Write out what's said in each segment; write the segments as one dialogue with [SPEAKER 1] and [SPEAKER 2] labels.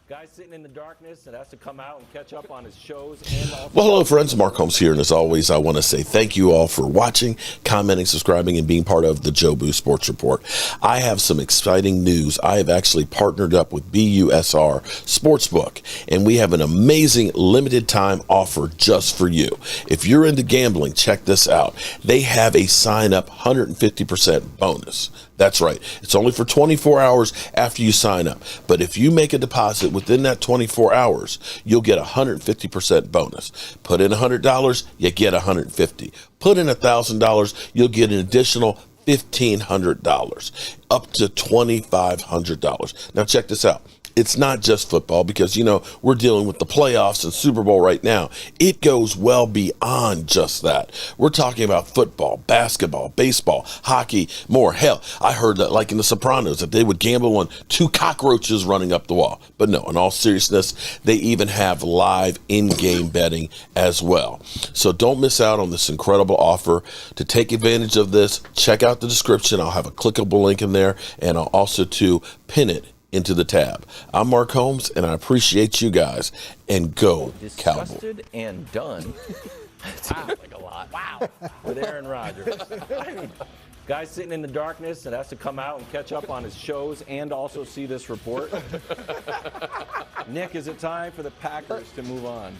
[SPEAKER 1] Guy sitting in the darkness and has to come out and catch up on his shows. And also
[SPEAKER 2] Well, hello, friends. Mark Holmes here, and as always, I want to say thank you all for watching, commenting, subscribing, and being part of the Joe Boo Sports Report. I have some exciting news. I have actually partnered up with BUSR Sportsbook, and we have an amazing limited-time offer just for you. If you're into gambling, check this out. They have a sign-up 150% bonus. That's right. It's only for 24 hours after you sign up. But if you make a deposit within that 24 hours, you'll get a 150% bonus. Put in $100, you get $150. Put in $1,000, you'll get an additional $1,500, up to $2,500. Now check this out. It's not just football because, you know, we're dealing with the playoffs and Super Bowl right now. It goes well beyond just that. We're talking about football, basketball, baseball, hockey, more. Hell, I heard that like in The Sopranos that they would gamble on 2 cockroaches running up the wall. But no, in all seriousness, they even have live in-game betting as well. So don't miss out on this incredible offer. To take advantage of this, check out the description. I'll have a clickable link in there, and I'll also pin it into the tab. I'm Mark Holmes, and I appreciate you guys. And go Cowboys.
[SPEAKER 1] disgusted and done. Wow, like a lot. Wow. With Aaron Rodgers. Guy sitting in the darkness and has to come out and catch up on his shows and also see this report. Nick, is it time for the Packers to move on?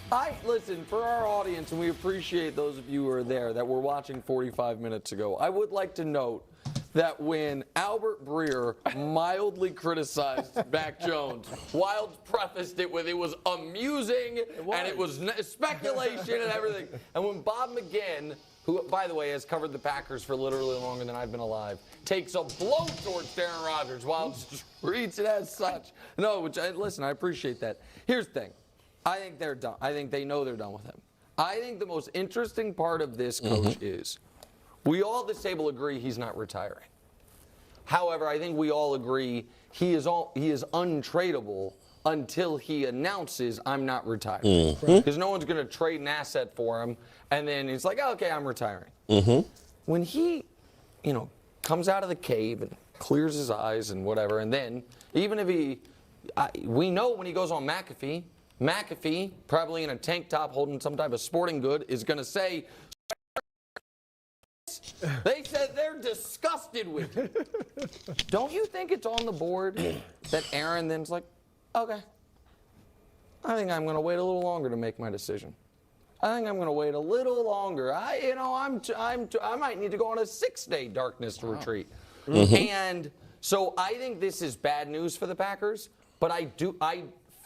[SPEAKER 3] Listen, for our audience, and we appreciate those of you who are there that were watching 45 minutes ago, I would like to note that when Albert Breer mildly criticized Mac Jones, Wilds prefaced it with it was amusing and it was speculation and everything. And when Bob McGinn, who, by the way, has covered the Packers for literally longer than I've been alive, takes a blow towards Aaron Rodgers, Wilds treats it as such. No, listen, I appreciate that. Here's the thing. I think they're done. I think they know they're done with him. I think the most interesting part of this, Coach, is we all at this table agree he's not retiring. However, I think we all agree he is untradeable until he announces I'm not retiring. Because no one's going to trade an asset for him, and then he's like, oh, okay, I'm retiring. When he, comes out of the cave and clears his eyes and whatever, and then even if we know when he goes on McAfee, probably in a tank top holding some type of sporting good, is going to say, they said they're disgusted with you. Don't you think it's on the board that Aaron then's like, okay, I think I'm going to wait a little longer to make my decision. I think I'm going to wait a little longer. I might need to go on a 6-day darkness retreat. And so I think this is bad news for the Packers, but I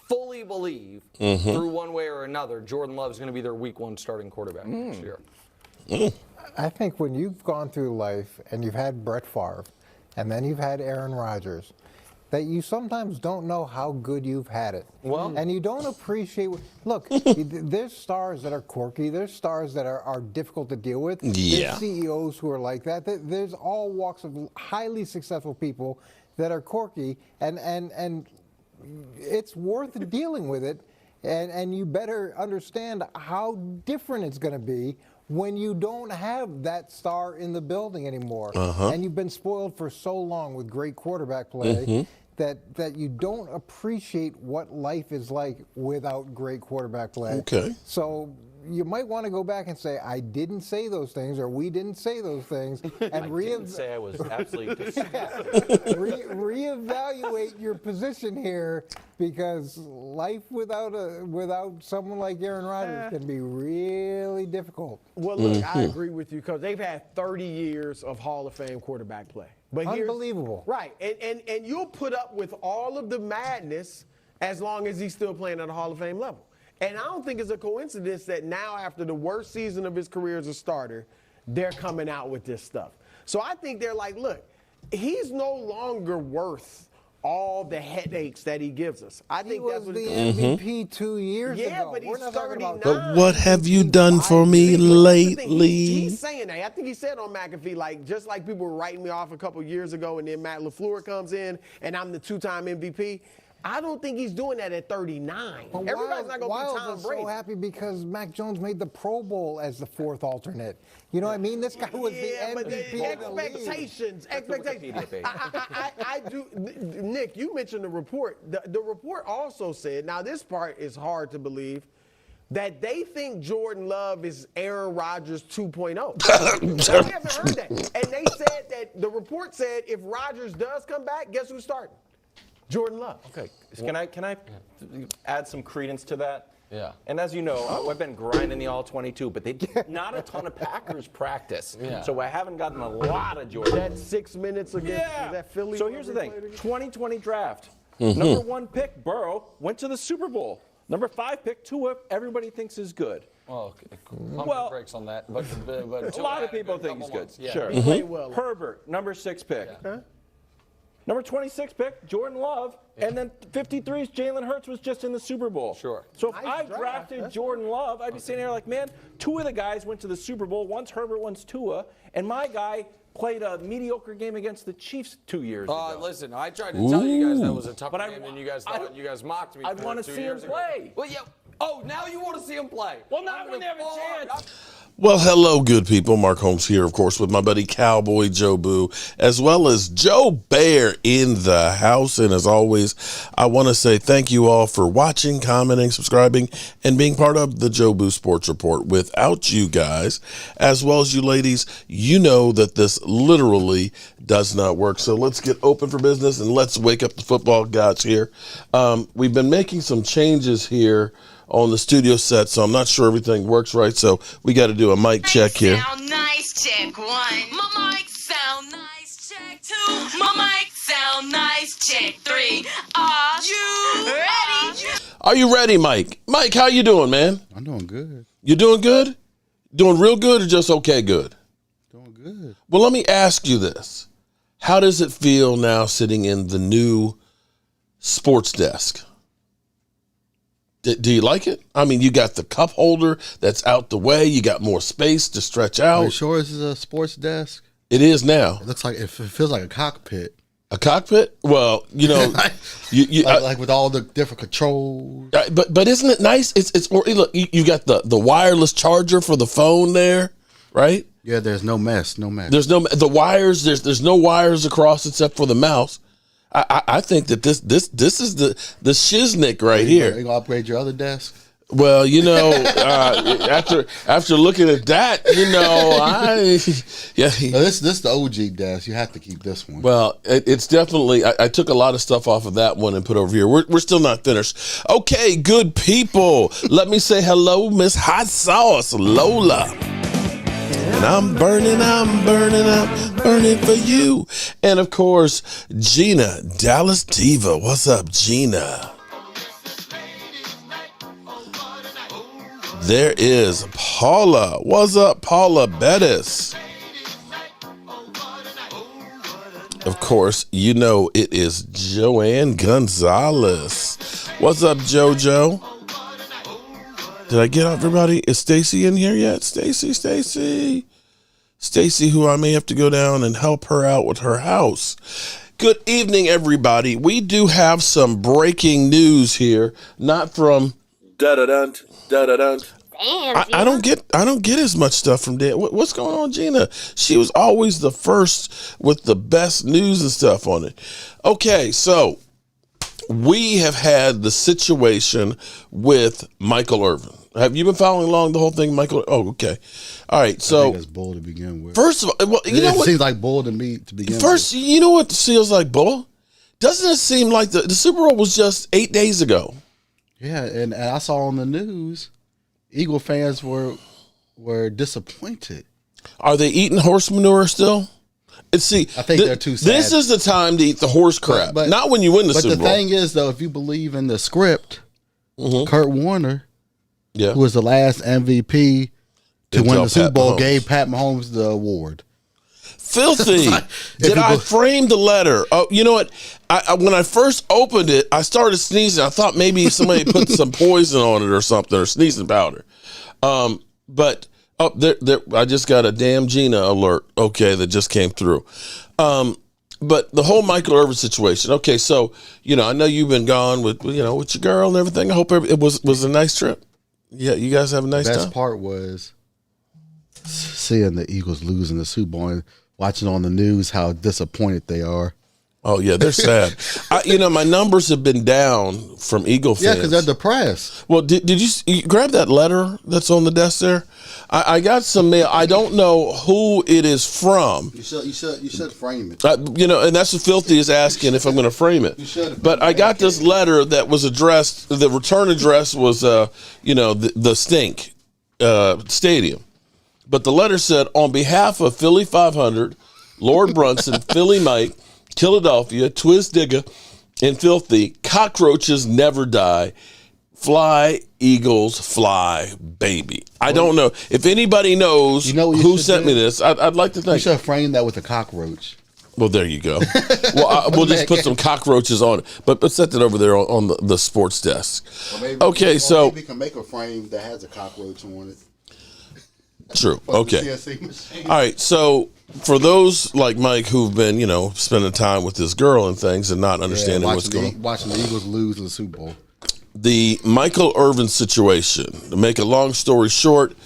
[SPEAKER 3] fully believe through one way or another, Jordan Love is going to be their week 1 starting quarterback next year.
[SPEAKER 4] I think when you've gone through life and you've had Brett Favre and then you've had Aaron Rodgers, that you sometimes don't know how good you've had it. Well, and you don't appreciate. Look, there's stars that are quirky. There's stars that are difficult to deal with.
[SPEAKER 2] Yeah.
[SPEAKER 4] There's CEOs who are like that. There's all walks of highly successful people that are quirky, and it's worth dealing with it. And you better understand how different it's going to be when you don't have that star in the building anymore. And you've been spoiled for so long with great quarterback play that you don't appreciate what life is like without great quarterback play. So you might want to go back and say, I didn't say those things, or we didn't say those things, and
[SPEAKER 1] I didn't say I was absolutely disgusted.
[SPEAKER 4] reevaluate your position here, because life without someone like Aaron Rodgers can be really difficult.
[SPEAKER 5] Well, look, I agree with you, because they've had 30 years of Hall of Fame quarterback play. But
[SPEAKER 4] unbelievable.
[SPEAKER 5] Right, and you'll put up with all of the madness as long as he's still playing at a Hall of Fame level. And I don't think it's a coincidence that now, after the worst season of his career as a starter, they're coming out with this stuff. So I think they're like, look, he's no longer worth all the headaches that he gives us. I think that's what
[SPEAKER 4] the MVP 2 years ago.
[SPEAKER 5] Yeah, but he's 39.
[SPEAKER 2] But what have you done for me lately?
[SPEAKER 5] He's saying that. I think he said on McAfee, like, just like people were writing me off a couple years ago, and then Matt LaFleur comes in, and I'm the 2-time MVP. I don't think he's doing that at 39.
[SPEAKER 4] But
[SPEAKER 5] Everybody's not going to be
[SPEAKER 4] Wiles
[SPEAKER 5] Tom
[SPEAKER 4] is
[SPEAKER 5] Brady.
[SPEAKER 4] so happy because Mac Jones made the Pro Bowl as the fourth alternate. You know what I mean? This guy was the
[SPEAKER 5] but
[SPEAKER 4] MVP
[SPEAKER 5] the
[SPEAKER 4] of the league.
[SPEAKER 5] expectations.
[SPEAKER 1] Wikipedia page.
[SPEAKER 5] I do. Nick, you mentioned the report. The report also said, now this part is hard to believe, that they think Jordan Love is Aaron Rodgers 2.0. I haven't heard that. And they said that the report said if Rodgers does come back, guess who's starting? Jordan Love.
[SPEAKER 1] Okay. Can I add some credence to that?
[SPEAKER 3] Yeah.
[SPEAKER 1] And as you know, I've been grinding the all-22, but they did not a ton of Packers practice.
[SPEAKER 3] Yeah.
[SPEAKER 1] So I haven't gotten a lot of Jordan.
[SPEAKER 5] That 6 minutes against that Philly.
[SPEAKER 1] So here's the thing. 2020 draft.
[SPEAKER 2] Mm-hmm.
[SPEAKER 1] Number 1 pick, Burrow, went to the Super Bowl. Number 5 pick, Tua, everybody thinks is good.
[SPEAKER 3] Well,
[SPEAKER 1] Well,
[SPEAKER 3] well, breaks on that, but
[SPEAKER 1] A lot of people think he's good.
[SPEAKER 3] Yeah.
[SPEAKER 1] Sure.
[SPEAKER 5] He played well.
[SPEAKER 1] Herbert, number 6 pick.
[SPEAKER 3] Yeah.
[SPEAKER 1] Number 26 pick, Jordan Love. And then 53's Jalen Hurts was just in the Super Bowl.
[SPEAKER 3] Sure.
[SPEAKER 1] So if
[SPEAKER 5] Nice
[SPEAKER 1] I
[SPEAKER 5] draft.
[SPEAKER 1] drafted
[SPEAKER 5] That's
[SPEAKER 1] Jordan Love, I'd be sitting here like, man, 2 of the guys went to the Super Bowl. One's Herbert, one's Tua. And my guy played a mediocre game against the Chiefs 2 years ago.
[SPEAKER 3] Listen, I tried to tell you guys that was a tough
[SPEAKER 1] But
[SPEAKER 3] game, and you guys thought you guys mocked me.
[SPEAKER 1] I'd
[SPEAKER 3] for
[SPEAKER 1] wanna
[SPEAKER 3] it 2
[SPEAKER 1] see him
[SPEAKER 3] years ago.
[SPEAKER 1] play.
[SPEAKER 3] Well, yeah. Oh, now you want to see him play?
[SPEAKER 1] Well, not when they have a chance.
[SPEAKER 2] Well, hello, good people. Mark Holmes here, of course, with my buddy Cowboy Joe Boo, as well as Joe Bear in the house. And as always, I want to say thank you all for watching, commenting, subscribing, and being part of the Joe Boo Sports Report. Without you guys, as well as you ladies, you know that this literally does not work. So let's get open for business and let's wake up the football gods here. We've been making some changes here on the studio set, so I'm not sure everything works right, so we got to do a mic check here.
[SPEAKER 6] Sound nice, check 1. My mic sound nice, check 2. My mic sound nice, check 3. Are you ready?
[SPEAKER 2] Are you ready, Mike? Mike, how you doing, man?
[SPEAKER 7] I'm doing good.
[SPEAKER 2] You doing good? Doing real good or just okay good?
[SPEAKER 7] Doing good.
[SPEAKER 2] Well, let me ask you this. How does it feel now sitting in the new sports desk? Do you like it? I mean, you got the cup holder that's out the way. You got more space to stretch
[SPEAKER 7] Are you
[SPEAKER 2] out.
[SPEAKER 7] sure this is a sports desk?
[SPEAKER 2] It is now.
[SPEAKER 7] It looks like it feels like a cockpit.
[SPEAKER 2] A cockpit? Well, you know,
[SPEAKER 7] like with all the different controls.
[SPEAKER 2] but isn't it nice? It's more. Look, you got the wireless charger for the phone there, right?
[SPEAKER 7] Yeah, there's no mess. No mess.
[SPEAKER 2] There's no the wires. There's no wires across except for the mouse. I think that this is the shiznick right
[SPEAKER 7] You
[SPEAKER 2] here.
[SPEAKER 7] gonna upgrade your other desk?
[SPEAKER 2] Well, you know, after looking at that, you know,
[SPEAKER 7] No, this the OG desk. You have to keep this one.
[SPEAKER 2] Well, it's definitely. I took a lot of stuff off of that one and put over here. We're still not finished. Okay, good people. Let me say hello, Miss Hot Sauce Lola. And I'm burning for you. And of course, Gina Dallas Diva. What's up, Gina? There is Paula. What's up, Paula Bettis? Of course, you know it is Joanne Gonzalez. What's up, JoJo? Did I get everybody? Is Stacy in here yet? Stacy, who I may have to go down and help her out with her house. Good evening, everybody. We do have some breaking news here, not from da-da-dun, da-da-dun.
[SPEAKER 8] Damn,
[SPEAKER 2] I don't get as much stuff from Dan. What's going on, Gina? She was always the first with the best news and stuff on it. Okay, so we have had the situation with Michael Irvin. Have you been following along the whole thing, Michael? Oh, okay. All right.
[SPEAKER 7] I
[SPEAKER 2] So
[SPEAKER 7] think that's bull to begin with.
[SPEAKER 2] first of all, well, you know
[SPEAKER 7] it
[SPEAKER 2] what?
[SPEAKER 7] seems like bull to me to begin
[SPEAKER 2] First, you know what feels like bull? Doesn't it seem like the Super Bowl was just 8 days ago?
[SPEAKER 7] with. Yeah, and I saw on the news, Eagle fans were disappointed.
[SPEAKER 2] Are they eating horse manure still? And see,
[SPEAKER 7] I think they're too sad.
[SPEAKER 2] This is the time to eat the horse crap,
[SPEAKER 7] But-
[SPEAKER 2] not when you win the
[SPEAKER 7] But
[SPEAKER 2] Super
[SPEAKER 7] the
[SPEAKER 2] Bowl.
[SPEAKER 7] thing is, though, if you believe in the script,
[SPEAKER 2] Mhm.
[SPEAKER 7] Kurt Warner,
[SPEAKER 2] Yeah.
[SPEAKER 7] who was the last MVP to
[SPEAKER 2] Didn't
[SPEAKER 7] win
[SPEAKER 2] tell
[SPEAKER 7] the Super
[SPEAKER 2] Pat
[SPEAKER 7] Bowl,
[SPEAKER 2] Mahomes.
[SPEAKER 7] gave Pat Mahomes the award.
[SPEAKER 2] Filthy.
[SPEAKER 7] If
[SPEAKER 2] Did
[SPEAKER 7] you
[SPEAKER 2] I
[SPEAKER 7] go-
[SPEAKER 2] frame the letter? Oh, you know what? I when I first opened it, I started sneezing. I thought maybe somebody put some poison on it or something, or sneezing powder. But there, I just got a damn Gina alert. Okay, that just came through. But the whole Michael Irvin situation. Okay, so I know you've been gone with with your girl and everything. I hope it was a nice trip. Yeah, you guys have a nice time.
[SPEAKER 7] Best part was seeing the Eagles lose in the Super Bowl and watching on the news how disappointed they are.
[SPEAKER 2] Oh yeah, they're sad. My numbers have been down from Eagle fans.
[SPEAKER 7] Yeah, because they're depressed.
[SPEAKER 2] Well, did you grab that letter that's on the desk there? I got some mail. I don't know who it is from.
[SPEAKER 7] You should frame it.
[SPEAKER 2] And that's what Filthy is asking if I'm going to frame it.
[SPEAKER 7] You should.
[SPEAKER 2] But I got this letter that was addressed. The return address was, the Stink Stadium. But the letter said, on behalf of Philly 500, Lord Brunson, Philly Mike, Philadelphia, Twiz Digger, and Filthy, cockroaches never die. Fly, Eagles, fly, baby. I don't know. If anybody knows who sent me this, I'd like to think.
[SPEAKER 7] You should frame that with a cockroach.
[SPEAKER 2] Well, there you go. Well, we'll just put some cockroaches on it. But set that over there on the sports desk.
[SPEAKER 7] Maybe we can make a frame that has a cockroach on it.
[SPEAKER 2] True. Okay. All right. So for those like Mike who've been, spending time with this girl and things and not understanding what's going on.
[SPEAKER 7] Watching the Eagles lose in the Super Bowl.
[SPEAKER 2] The Michael Irvin situation, to make a long story short,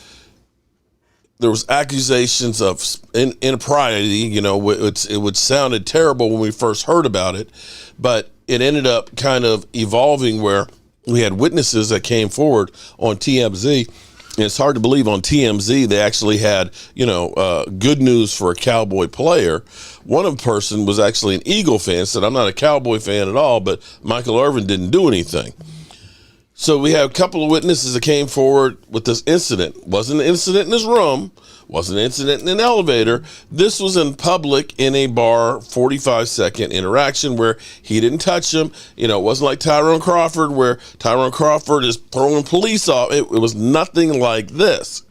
[SPEAKER 2] there was accusations of impropriety, it sounded terrible when we first heard about it, but it ended up kind of evolving where we had witnesses that came forward on TMZ. And it's hard to believe on TMZ they actually had, good news for a Cowboy player. One of the person was actually an Eagle fan, said, I'm not a Cowboy fan at all, but Michael Irvin didn't do anything. So we have a couple of witnesses that came forward with this incident. Wasn't an incident in his room, wasn't an incident in an elevator. This was in public in a bar, 45-second interaction where he didn't touch him. It wasn't like Tyrone Crawford where Tyrone Crawford is throwing police off. It was nothing like this.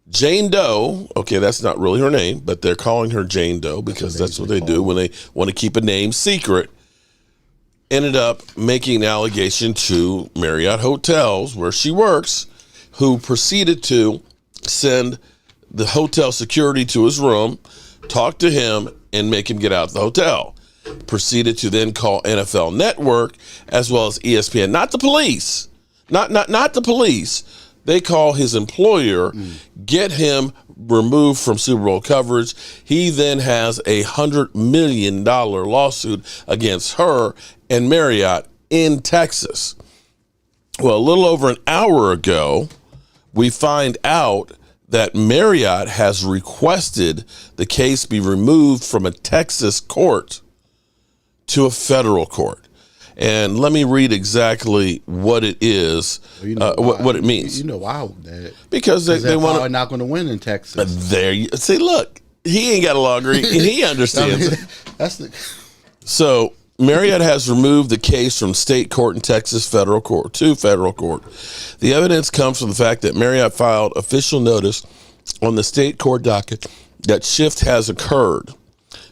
[SPEAKER 2] Jane Doe, okay, that's not really her name, but they're calling her Jane Doe because that's what they do when they want to keep a name secret. Ended up making an allegation to Marriott Hotels, where she works, who proceeded to send the hotel security to his room, talk to him, and make him get out of the hotel. Proceeded to then call NFL Network as well as ESPN, not the police, not the police. They call his employer, get him removed from Super Bowl coverage. He then has a $100 million lawsuit against her and Marriott in Texas. Well, a little over an hour ago, we find out that Marriott has requested the case be removed from a Texas court to a federal court. And let me read exactly what it is, what it means.
[SPEAKER 7] You know why? That?
[SPEAKER 2] Because they want
[SPEAKER 7] to. Not going to win in Texas.
[SPEAKER 2] There you see. Look, he ain't got a law degree, and he understands it. So Marriott has removed the case from state court in Texas federal court to federal court. The evidence comes from the fact that Marriott filed official notice on the state court docket that shift has occurred.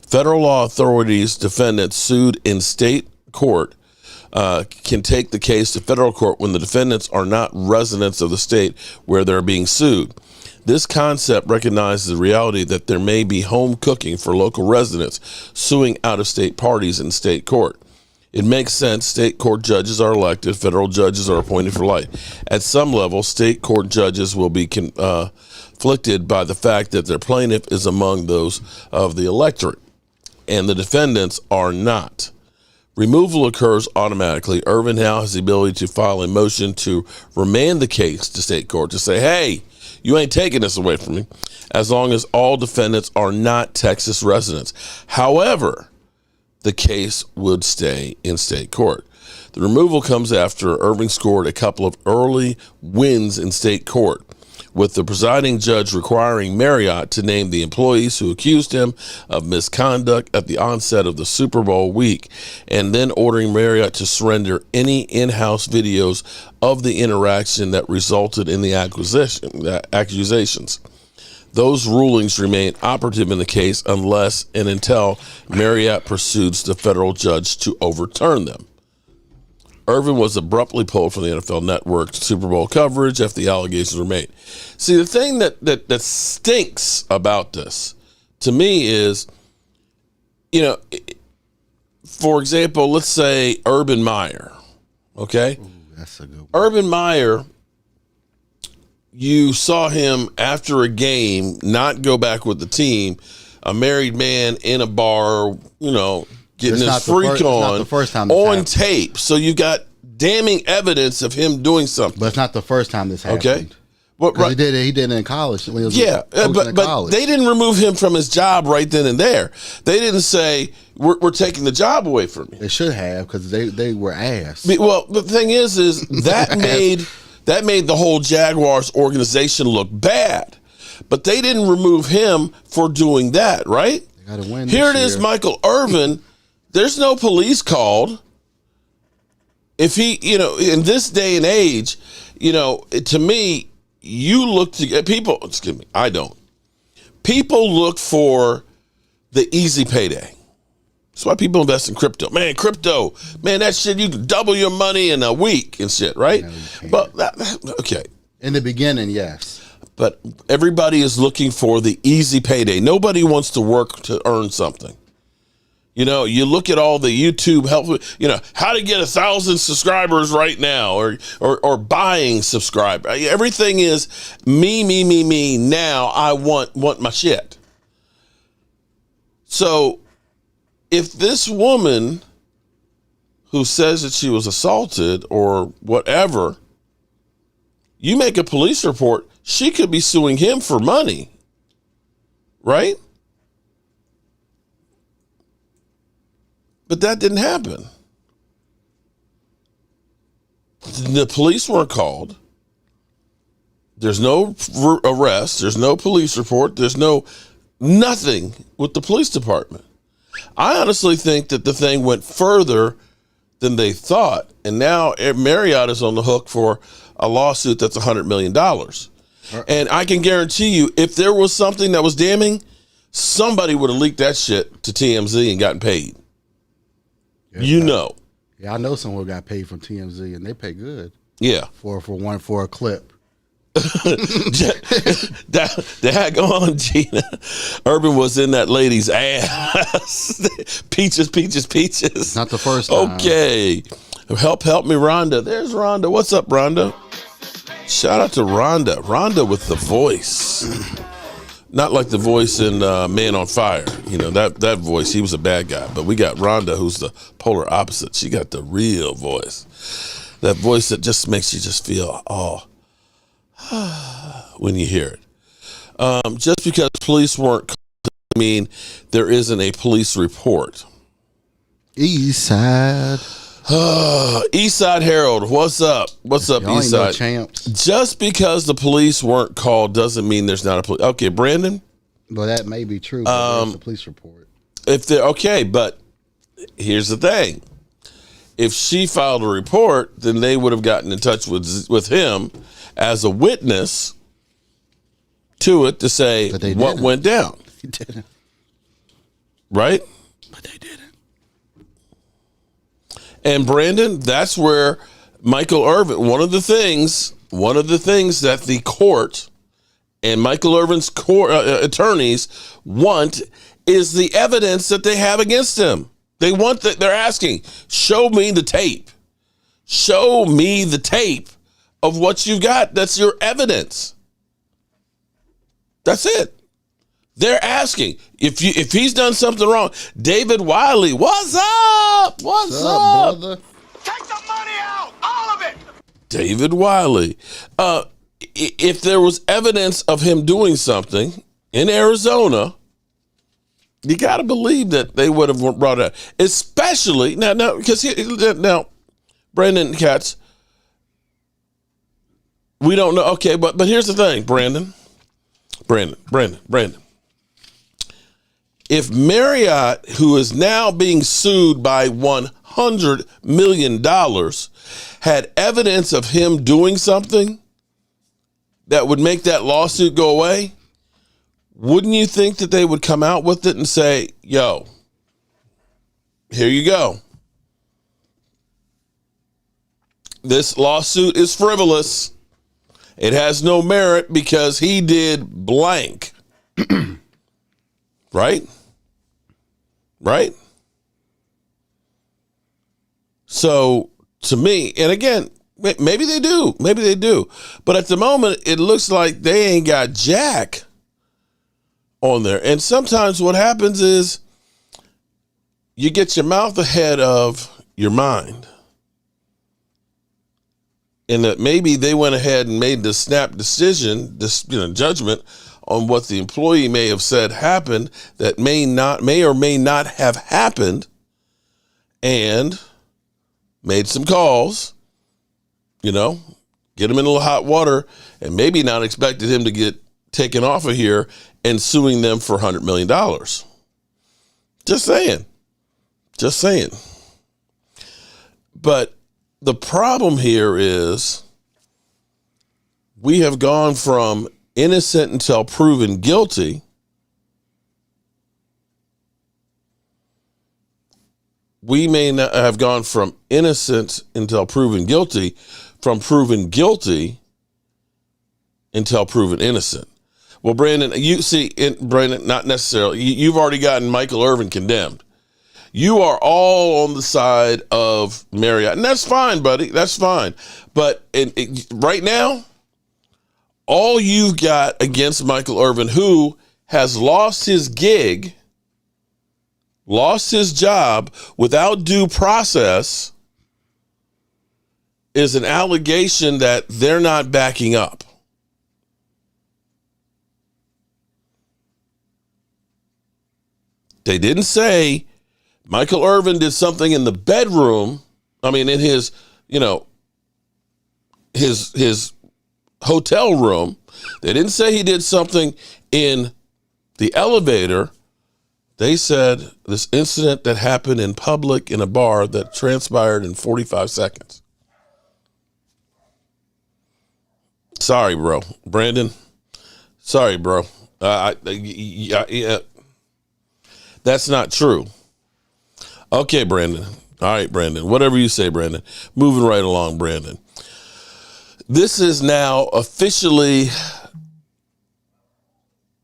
[SPEAKER 2] Federal law authorities, defendants sued in state court can take the case to federal court when the defendants are not residents of the state where they're being sued. This concept recognizes the reality that there may be home cooking for local residents suing out-of-state parties in state court. It makes sense. State court judges are elected. Federal judges are appointed for life. At some level, state court judges will be conflicted by the fact that their plaintiff is among those of the electorate, and the defendants are not. Removal occurs automatically. Irvin now has the ability to file a motion to remand the case to state court to say, hey, you ain't taking this away from me, as long as all defendants are not Texas residents. However, the case would stay in state court. The removal comes after Irvin scored a couple of early wins in state court, with the presiding judge requiring Marriott to name the employees who accused him of misconduct at the onset of the Super Bowl week, and then ordering Marriott to surrender any in-house videos of the interaction that resulted in the accusations. Those rulings remain operative in the case unless and until Marriott pursues the federal judge to overturn them. Irvin was abruptly pulled from the NFL Network Super Bowl coverage after the allegations were made. See, the thing that stinks about this, to me, is you know, for example, let's say Urban Meyer, okay?
[SPEAKER 7] Ooh, that's a good one.
[SPEAKER 2] Urban Meyer, you saw him after a game not go back with the team, a married man in a bar, you know, getting his freak on
[SPEAKER 7] not the first time this
[SPEAKER 2] on
[SPEAKER 7] happened.
[SPEAKER 2] tape. So you got damning evidence of him doing something.
[SPEAKER 7] But it's not the first time this happened.
[SPEAKER 2] Okay. Well,
[SPEAKER 7] 'Cause he did it in college. When he was coaching in
[SPEAKER 2] but
[SPEAKER 7] college.
[SPEAKER 2] they didn't remove him from his job right then and there. They didn't say we're taking the job away from you.
[SPEAKER 7] They should have, because they were ass.
[SPEAKER 2] Well, the thing is that made the whole Jaguars organization look bad, but they didn't remove him for doing that, right?
[SPEAKER 7] They gotta win.
[SPEAKER 2] Here it
[SPEAKER 7] this
[SPEAKER 2] is,
[SPEAKER 7] year.
[SPEAKER 2] Michael Irvin. There's no police called. If he, you know, in this day and age, you know, to me, you look to people. Excuse me, I don't. People look for the easy payday. That's why people invest in crypto. Man, that shit, you can double your money in a week and shit, right?
[SPEAKER 7] No, you can't.
[SPEAKER 2] But okay.
[SPEAKER 7] In the beginning, yes.
[SPEAKER 2] But everybody is looking for the easy payday. Nobody wants to work to earn something. You know, you look at all the YouTube help, you know, how to get 1,000 subscribers right now, or buying subscribers. Everything is me. Now I want my shit. So if this woman who says that she was assaulted or whatever, you make a police report, she could be suing him for money, right? But that didn't happen. The police weren't called. There's no arrest. There's no police report. There's nothing with the police department. I honestly think that the thing went further than they thought. And now Marriott is on the hook for a lawsuit that's $100 million. And I can guarantee you, if there was something that was damning, somebody would have leaked that shit to TMZ and gotten paid.
[SPEAKER 7] Yeah,
[SPEAKER 2] you know.
[SPEAKER 7] Yeah, I know someone got paid from TMZ, and they pay good.
[SPEAKER 2] Yeah.
[SPEAKER 7] For a clip.
[SPEAKER 2] Dag on, Gina. Urban was in that lady's ass. Peaches.
[SPEAKER 7] Not the first time.
[SPEAKER 2] Okay. Help me, Rhonda. There's Rhonda. What's up, Rhonda? Shout out to Rhonda. Rhonda with the voice. Not like the voice in Man on Fire. You know, that voice, he was a bad guy. But we got Rhonda, who's the polar opposite. She got the real voice. That voice that just makes you just feel, when you hear it. Just because police weren't called doesn't mean there isn't a police report.
[SPEAKER 7] East Side.
[SPEAKER 2] East Side Herald, what's up? What's up,
[SPEAKER 7] Y'all
[SPEAKER 2] East
[SPEAKER 7] ain't no
[SPEAKER 2] Side?
[SPEAKER 7] champs.
[SPEAKER 2] Just because the police weren't called doesn't mean there's not a police. Okay, Brandon?
[SPEAKER 7] Well, that may be true, but there's a police report.
[SPEAKER 2] If they're okay, but here's the thing. If she filed a report, then they would have gotten in touch with him as a witness to it to say what went down.
[SPEAKER 7] They didn't.
[SPEAKER 2] Right?
[SPEAKER 7] But they didn't.
[SPEAKER 2] And Brandon, that's where Michael Irvin, one of the things that the court and Michael Irvin's court attorneys want is the evidence that they have against him. They want that. They're asking, show me the tape. Show me the tape of what you got. That's your evidence. That's it. They're asking if he's done something wrong. David Wiley, what's up? What's up,
[SPEAKER 7] brother?
[SPEAKER 8] Take the money out, all of it.
[SPEAKER 2] David Wiley. If there was evidence of him doing something in Arizona, you got to believe that they would have brought it up. Especially now, because Brandon Katz, we don't know. Okay, but here's the thing, Brandon. If Marriott, who is now being sued by $100 million, had evidence of him doing something that would make that lawsuit go away, wouldn't you think that they would come out with it and say, yo, here you go. This lawsuit is frivolous. It has no merit because he did blank. Right? right? So to me, and again, maybe they do. But at the moment, it looks like they ain't got jack on there. And sometimes what happens is you get your mouth ahead of your mind. And that maybe they went ahead and made the snap decision, judgment on what the employee may have said happened that may or may not have happened, and made some calls, get him in a little hot water, and maybe not expected him to get taken off of here and suing them for $100 million. Just saying. But the problem here is we have gone from innocent until proven guilty we may not have gone from innocent until proven guilty, from proven guilty until proven innocent. Well, Brandon, Brandon, not necessarily. You've already gotten Michael Irvin condemned. You are all on the side of Marriott, and that's fine, buddy. That's fine. But right now, all you've got against Michael Irvin, who has lost his gig, lost his job without due process, is an allegation that they're not backing up. They didn't say Michael Irvin did something in the bedroom. I mean, in his, his hotel room. They didn't say he did something in the elevator. They said this incident that happened in public in a bar that transpired in 45 seconds. Sorry, bro. Brandon. Sorry, bro. That's not true. Okay, Brandon. All right, Brandon. Whatever you say, Brandon. Moving right along, Brandon. This is now officially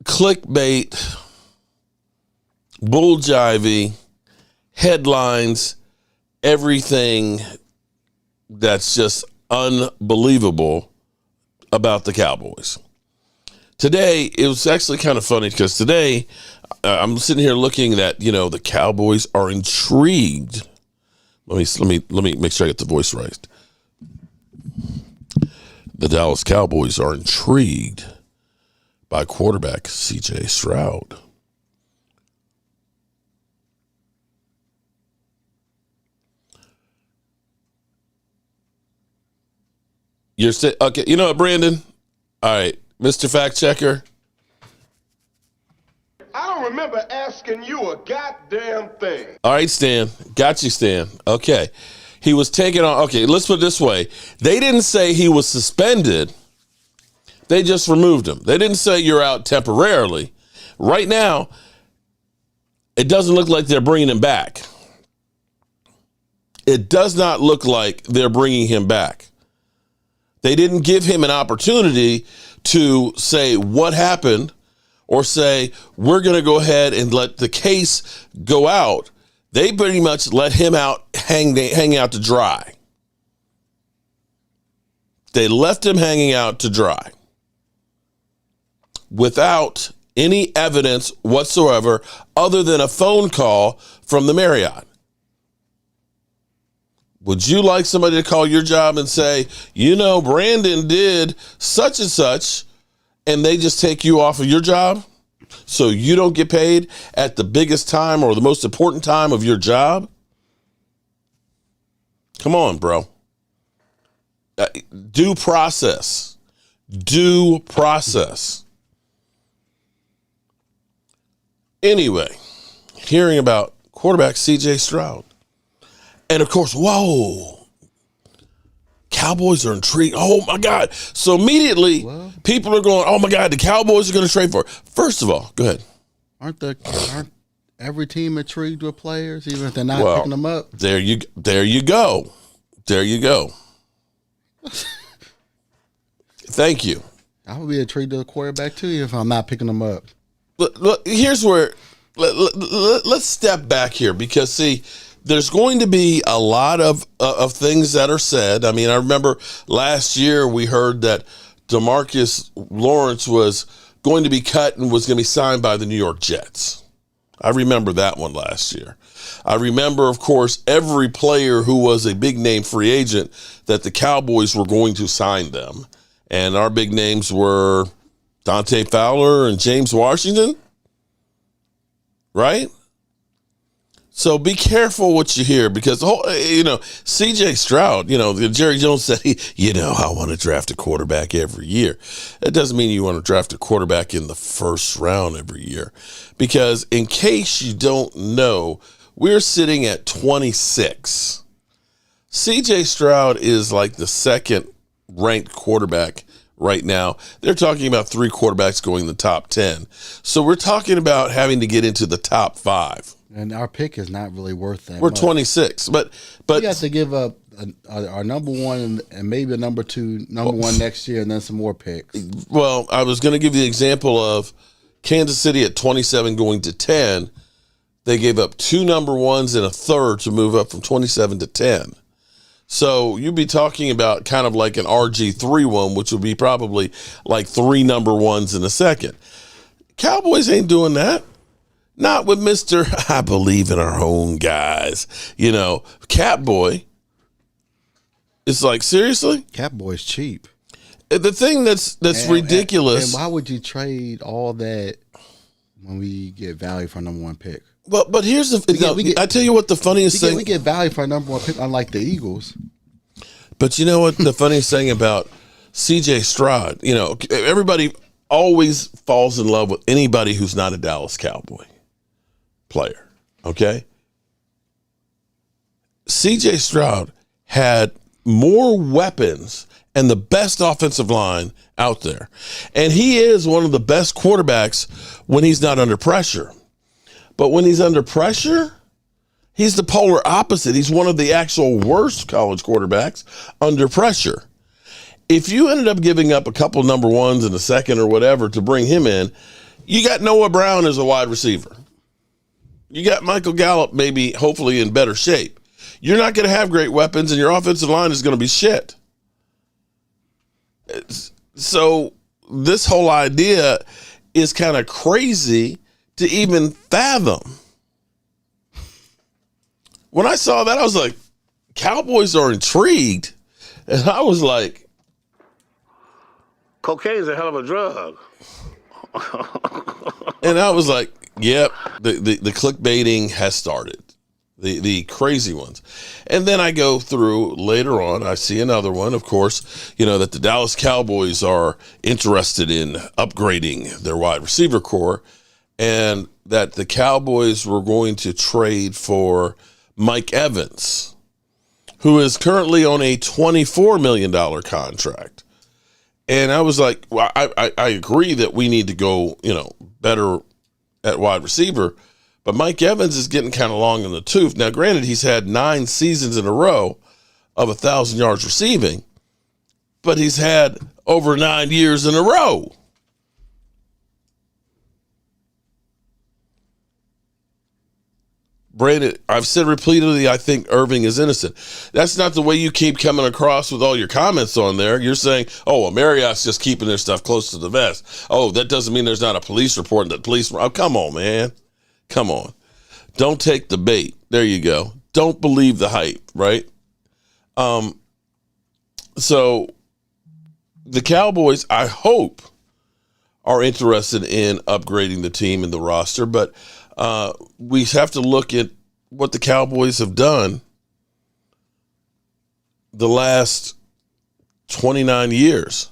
[SPEAKER 2] clickbait, bull-jivey, headlines, everything that's just unbelievable about the Cowboys. Today, it was actually kind of funny because today I'm sitting here looking at, the Cowboys are intrigued. Let me make sure I get the voice right. The Dallas Cowboys are intrigued by quarterback C.J. Stroud. Okay, you know what, Brandon? All right, Mr. Fact Checker.
[SPEAKER 8] I don't remember asking you a goddamn thing.
[SPEAKER 2] All right, Stan. Got you, Stan. Okay. He was taken on. Okay, let's put it this way. They didn't say he was suspended. They just removed him. They didn't say you're out temporarily. Right now, it doesn't look like they're bringing him back. It does not look like they're bringing him back. They didn't give him an opportunity to say what happened or say, we're going to go ahead and let the case go out. They pretty much let him out, hang out to dry. They left him hanging out to dry without any evidence whatsoever other than a phone call from the Marriott. Would you like somebody to call your job and say, Brandon did such and such, and they just take you off of your job so you don't get paid at the biggest time or the most important time of your job? Come on, bro. Due process. Due process. Anyway, hearing about quarterback C.J. Stroud. And, of course, whoa, Cowboys are intrigued. Oh, my God. So immediately people are going, oh, my God, the Cowboys are going to trade for it. First of all, go ahead.
[SPEAKER 7] Aren't every team intrigued with players, even if they're not picking them up?
[SPEAKER 2] There you go. There you go. Thank you.
[SPEAKER 7] I would be intrigued with a quarterback, too, if I'm not picking them up.
[SPEAKER 2] Look, here's where let's step back here because, see, there's going to be a lot of things that are said. I mean, I remember last year we heard that DeMarcus Lawrence was going to be cut and was going to be signed by the New York Jets. I remember that one last year. I remember, of course, every player who was a big-name free agent that the Cowboys were going to sign them. And our big names were Dante Fowler and James Washington, right? So be careful what you hear because, C.J. Stroud, Jerry Jones said, I want to draft a quarterback every year. That doesn't mean you want to draft a quarterback in the first round every year because in case you don't know, we're sitting at 26. C.J. Stroud is like the second ranked quarterback right now. They're talking about 3 quarterbacks going in the top 10. So we're talking about having to get into the top 5.
[SPEAKER 7] And our pick is not really worth that.
[SPEAKER 2] We're
[SPEAKER 7] much.
[SPEAKER 2] 26, but
[SPEAKER 7] we have to give up our number 1 and maybe a number 2, number 1 next year, and then some more picks.
[SPEAKER 2] Well, I was going to give you the example of Kansas City at 27 going to 10. They gave up 2 number 1s and a third to move up from 27 to 10. So you'd be talking about kind of like an RG3 one, which would be probably like 3 number 1s in a second. Cowboys ain't doing that. Not with Mr. I believe in our own guys. Catboy. It's like, seriously?
[SPEAKER 7] Catboy's cheap.
[SPEAKER 2] The thing that's ridiculous.
[SPEAKER 7] And why would you trade all that when we get value for our number 1 pick?
[SPEAKER 2] But here's the I tell you what the funniest thing.
[SPEAKER 7] We get value for our number 1 pick, unlike the Eagles.
[SPEAKER 2] But you know what the funniest thing about C.J. Stroud, everybody always falls in love with anybody who's not a Dallas Cowboy player, okay? C.J. Stroud had more weapons and the best offensive line out there. And he is one of the best quarterbacks when he's not under pressure. But when he's under pressure, he's the polar opposite. He's one of the actual worst college quarterbacks under pressure. If you ended up giving up a couple number 1s in a second or whatever to bring him in, you got Noah Brown as a wide receiver. You got Michael Gallup maybe hopefully in better shape. You're not going to have great weapons and your offensive line is going to be shit. So this whole idea is kind of crazy to even fathom. When I saw that, I was like, Cowboys are intrigued. And I was like, cocaine's a hell of a drug. And I was like, yep, the clickbaiting has started. The crazy ones. And then I go through later on, I see another one, of course, that the Dallas Cowboys are interested in upgrading their wide receiver core and that the Cowboys were going to trade for Mike Evans, who is currently on a $24 million contract. And I was like, well, I agree that we need to go, better at wide receiver, but Mike Evans is getting kind of long in the tooth. Now, granted, he's had 9 seasons in a row of 1,000 yards receiving, but he's had over 9 years in a row. Brandon, I've said repeatedly, I think Irving is innocent. That's not the way you keep coming across with all your comments on there. You're saying, well, Marriott's just keeping their stuff close to the vest. Oh, that doesn't mean there's not a police report. Come on, man. Come on. Don't take the bait. There you go. Don't believe the hype, right? So the Cowboys, I hope, are interested in upgrading the team and the roster, but we have to look at what the Cowboys have done the last 29 years.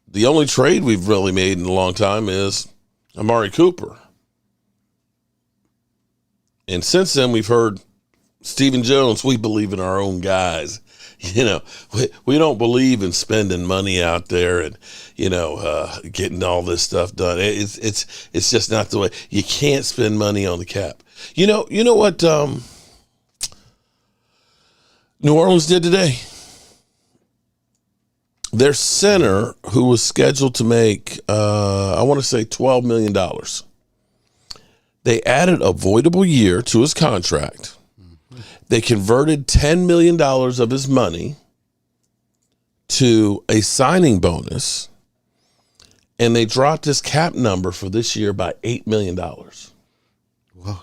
[SPEAKER 2] The only trade we've really made in a long time is Amari Cooper. And since then, we've heard Stephen Jones, we believe in our own guys. We don't believe in spending money out there and, getting all this stuff done. It's just not the way. You can't spend money on the cap. You know what New Orleans did today? Their center, who was scheduled to make, I want to say $12 million. They added a voidable year to his contract. They converted $10 million of his money to a signing bonus, and they dropped his cap number for this year by $8 million.
[SPEAKER 7] Whoa.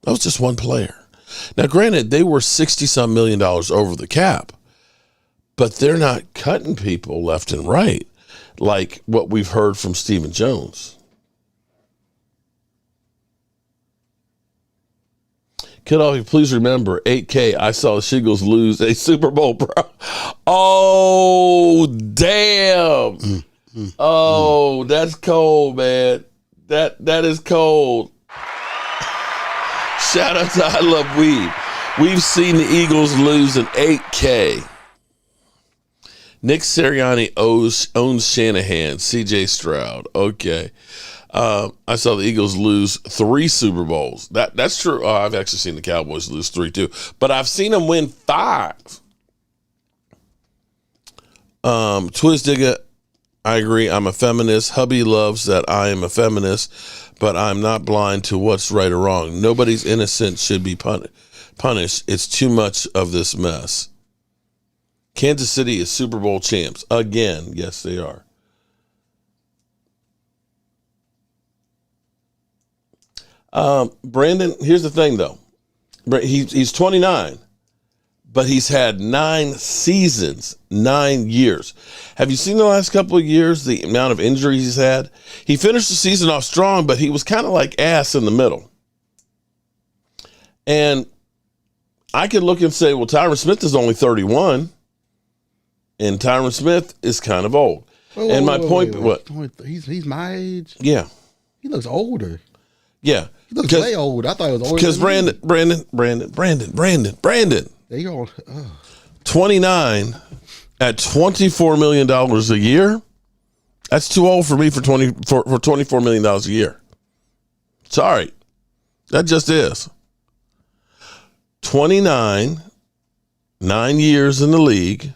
[SPEAKER 2] That was just one player. Now, granted, they were $60-some million over the cap, but they're not cutting people left and right like what we've heard from Stephen Jones. Kiddo, please remember, 8K, I saw the Eagles lose a Super Bowl, bro. Oh, damn. Oh, that's cold, man. That is cold. Shout out to I Love Weed. We've seen the Eagles lose an 8K. Nick Sirianni owns Shanahan, CJ Stroud. Okay. I saw the Eagles lose 3 Super Bowls. That's true. Oh, I've actually seen the Cowboys lose 3 too. But I've seen them win 5. Twiz Digger, I agree. I'm a feminist. Hubby loves that I am a feminist, but I'm not blind to what's right or wrong. Nobody's innocent should be punished. It's too much of this mess. Kansas City is Super Bowl champs. Again, yes, they are. Brandon, here's the thing, though. He's 29, but he's had 9 seasons, 9 years. Have you seen the last couple of years, the amount of injuries he's had? He finished the season off strong, but he was kind of like ass in the middle. And I could look and say, well, Tyron Smith is only 31, and Tyron Smith is kind of old.
[SPEAKER 7] Wait,
[SPEAKER 2] what?
[SPEAKER 7] He's my age.
[SPEAKER 2] Yeah.
[SPEAKER 7] He looks older.
[SPEAKER 2] Yeah.
[SPEAKER 7] He looks way old. I thought he was older.
[SPEAKER 2] Because Brandon.
[SPEAKER 7] They go
[SPEAKER 2] 29 at $24 million a year. That's too old for me for $24 million a year. Sorry. That just is. 29, 9 years in the league.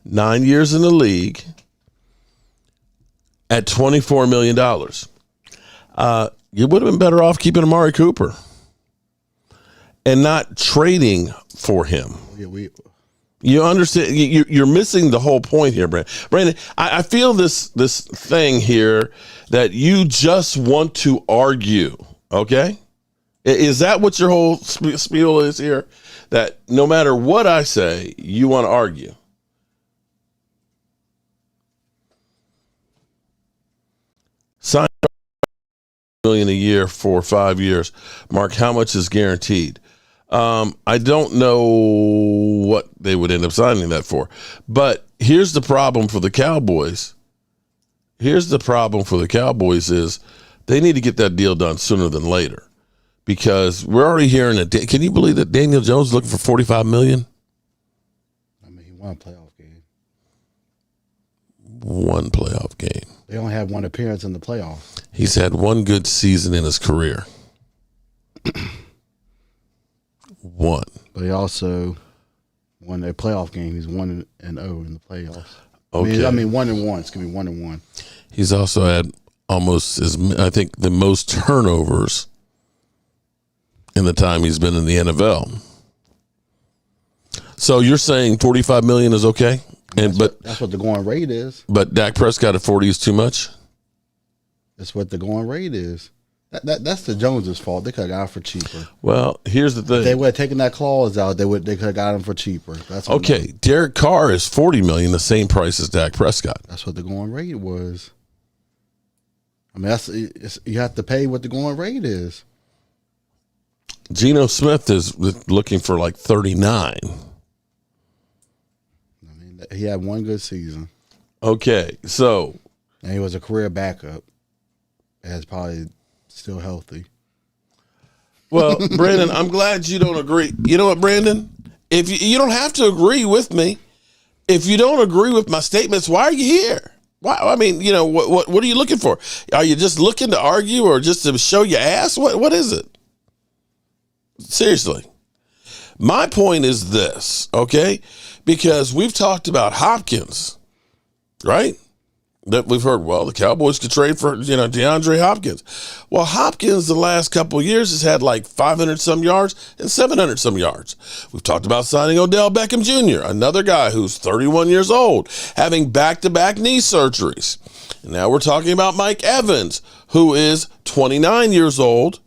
[SPEAKER 2] 9 years in the league at $24 million. You would have been better off keeping Amari Cooper and not trading for him. You understand? You're missing the whole point here, Brandon. Brandon, I feel this thing here that you just want to argue, okay? Is that what your whole spiel is here? That no matter what I say, you want to argue? Sign million a year for 5 years. Mark, how much is guaranteed? I don't know what they would end up signing that for. But here's the problem for the Cowboys. Is they need to get that deal done sooner than later. Because we're already hearing can you believe that Daniel Jones is looking for $45 million?
[SPEAKER 7] I mean, he won a playoff game.
[SPEAKER 2] One playoff game.
[SPEAKER 7] They only had one appearance in the playoffs.
[SPEAKER 2] He's had one good season in his career. One.
[SPEAKER 7] But he also won a playoff game. He's 1-0 in the playoffs.
[SPEAKER 2] Okay.
[SPEAKER 7] I mean 1-1. It's gonna be 1-1.
[SPEAKER 2] He's also had almost I think the most turnovers in the time he's been in the NFL. So you're saying $45 million is okay?
[SPEAKER 7] That's what the going rate is.
[SPEAKER 2] But Dak Prescott at 40 is too much?
[SPEAKER 7] That's what the going rate is. That's the Joneses' fault. They could have got him for cheaper.
[SPEAKER 2] Well, here's the thing.
[SPEAKER 7] If they would have taken that clause out, they could have got him for cheaper. That's what
[SPEAKER 2] okay. Derek Carr is $40 million, the same price as Dak Prescott.
[SPEAKER 7] That's what the going rate was. I mean, you have to pay what the going rate is.
[SPEAKER 2] Geno Smith is looking for like 39.
[SPEAKER 7] I mean, he had one good season.
[SPEAKER 2] Okay, so.
[SPEAKER 7] And he was a career backup. That's probably still healthy.
[SPEAKER 2] Well, Brandon, I'm glad you don't agree. You know what, Brandon? If you don't have to agree with me, if you don't agree with my statements, why are you here? Why? I mean, you know, what are you looking for? Are you just looking to argue or just to show your ass? What is it? Seriously. My point is this, okay? Because we've talked about Hopkins, right? that we've heard, well, the Cowboys could trade for, DeAndre Hopkins. Well, Hopkins the last couple of years has had like 500 some yards and 700 some yards. We've talked about signing Odell Beckham Jr., another guy who's 31 years old, having back-to-back knee surgeries. And now we're talking about Mike Evans, who is 29 years old.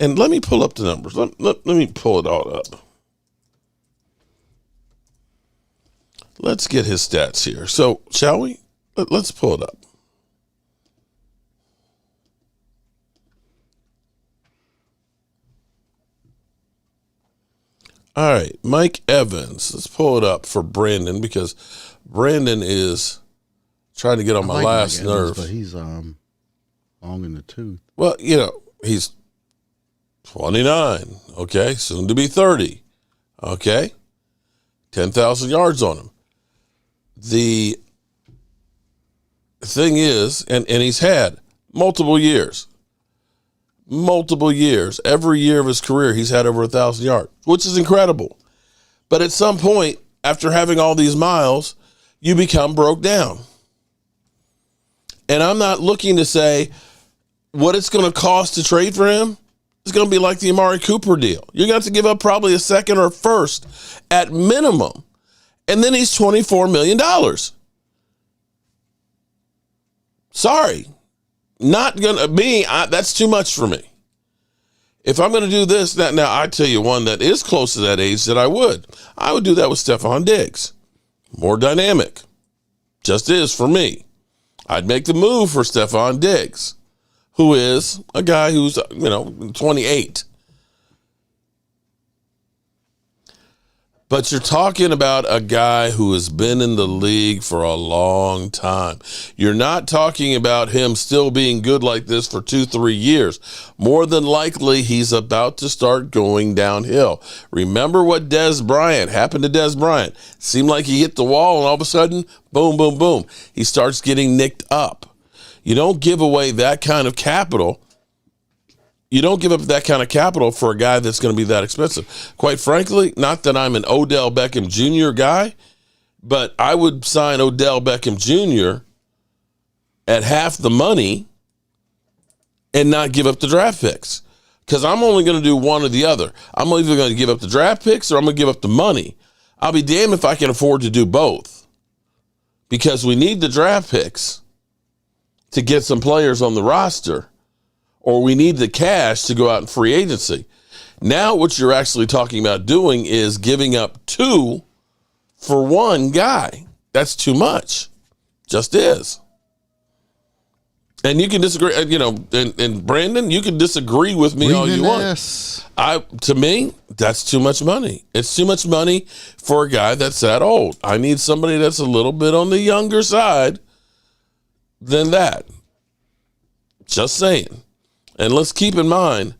[SPEAKER 2] And let me pull up the numbers. Let me pull it all up. Let's get his stats here. So, shall we? Let's pull it up. All right, Mike Evans. Let's pull it up for Brandon because Brandon is trying to get on my last nerve.
[SPEAKER 7] But he's long in the tooth.
[SPEAKER 2] Well, he's 29, okay, soon to be 30, okay, 10,000 yards on him. The thing is, and he's had multiple years. Every year of his career, he's had over 1,000 yards, which is incredible. But at some point, after having all these miles, you become broke down. And I'm not looking to say what it's going to cost to trade for him is going to be like the Amari Cooper deal. You're going to have to give up probably a second or first at minimum. And then he's $24 million. Sorry. Not going to be, that's too much for me. If I'm going to do this, now I tell you one that is close to that age that I would do that with Stephon Diggs. More dynamic. Just is for me. I'd make the move for Stephon Diggs, who is a guy who's, 28. But you're talking about a guy who has been in the league for a long time. You're not talking about him still being good like this for 2-3 years. More than likely, he's about to start going downhill. Remember what happened to Dez Bryant. Seemed like he hit the wall, and all of a sudden, boom, boom, boom. He starts getting nicked up. You don't give away that kind of capital. You don't give up that kind of capital for a guy that's going to be that expensive. Quite frankly, not that I'm an Odell Beckham Jr. guy, but I would sign Odell Beckham Jr. at half the money and not give up the draft picks. Because I'm only going to do one or the other. I'm either going to give up the draft picks or I'm going to give up the money. I'll be damned if I can afford to do both. Because we need the draft picks to get some players on the roster, or we need the cash to go out in free agency. Now what you're actually talking about doing is giving up 2 for one guy. That's too much. Just is. And you can disagree, and Brandon, you can disagree with me all you want. To me, that's too much money. It's too much money for a guy that's that old. I need somebody that's a little bit on the younger side than that. Just saying. And let's keep in mind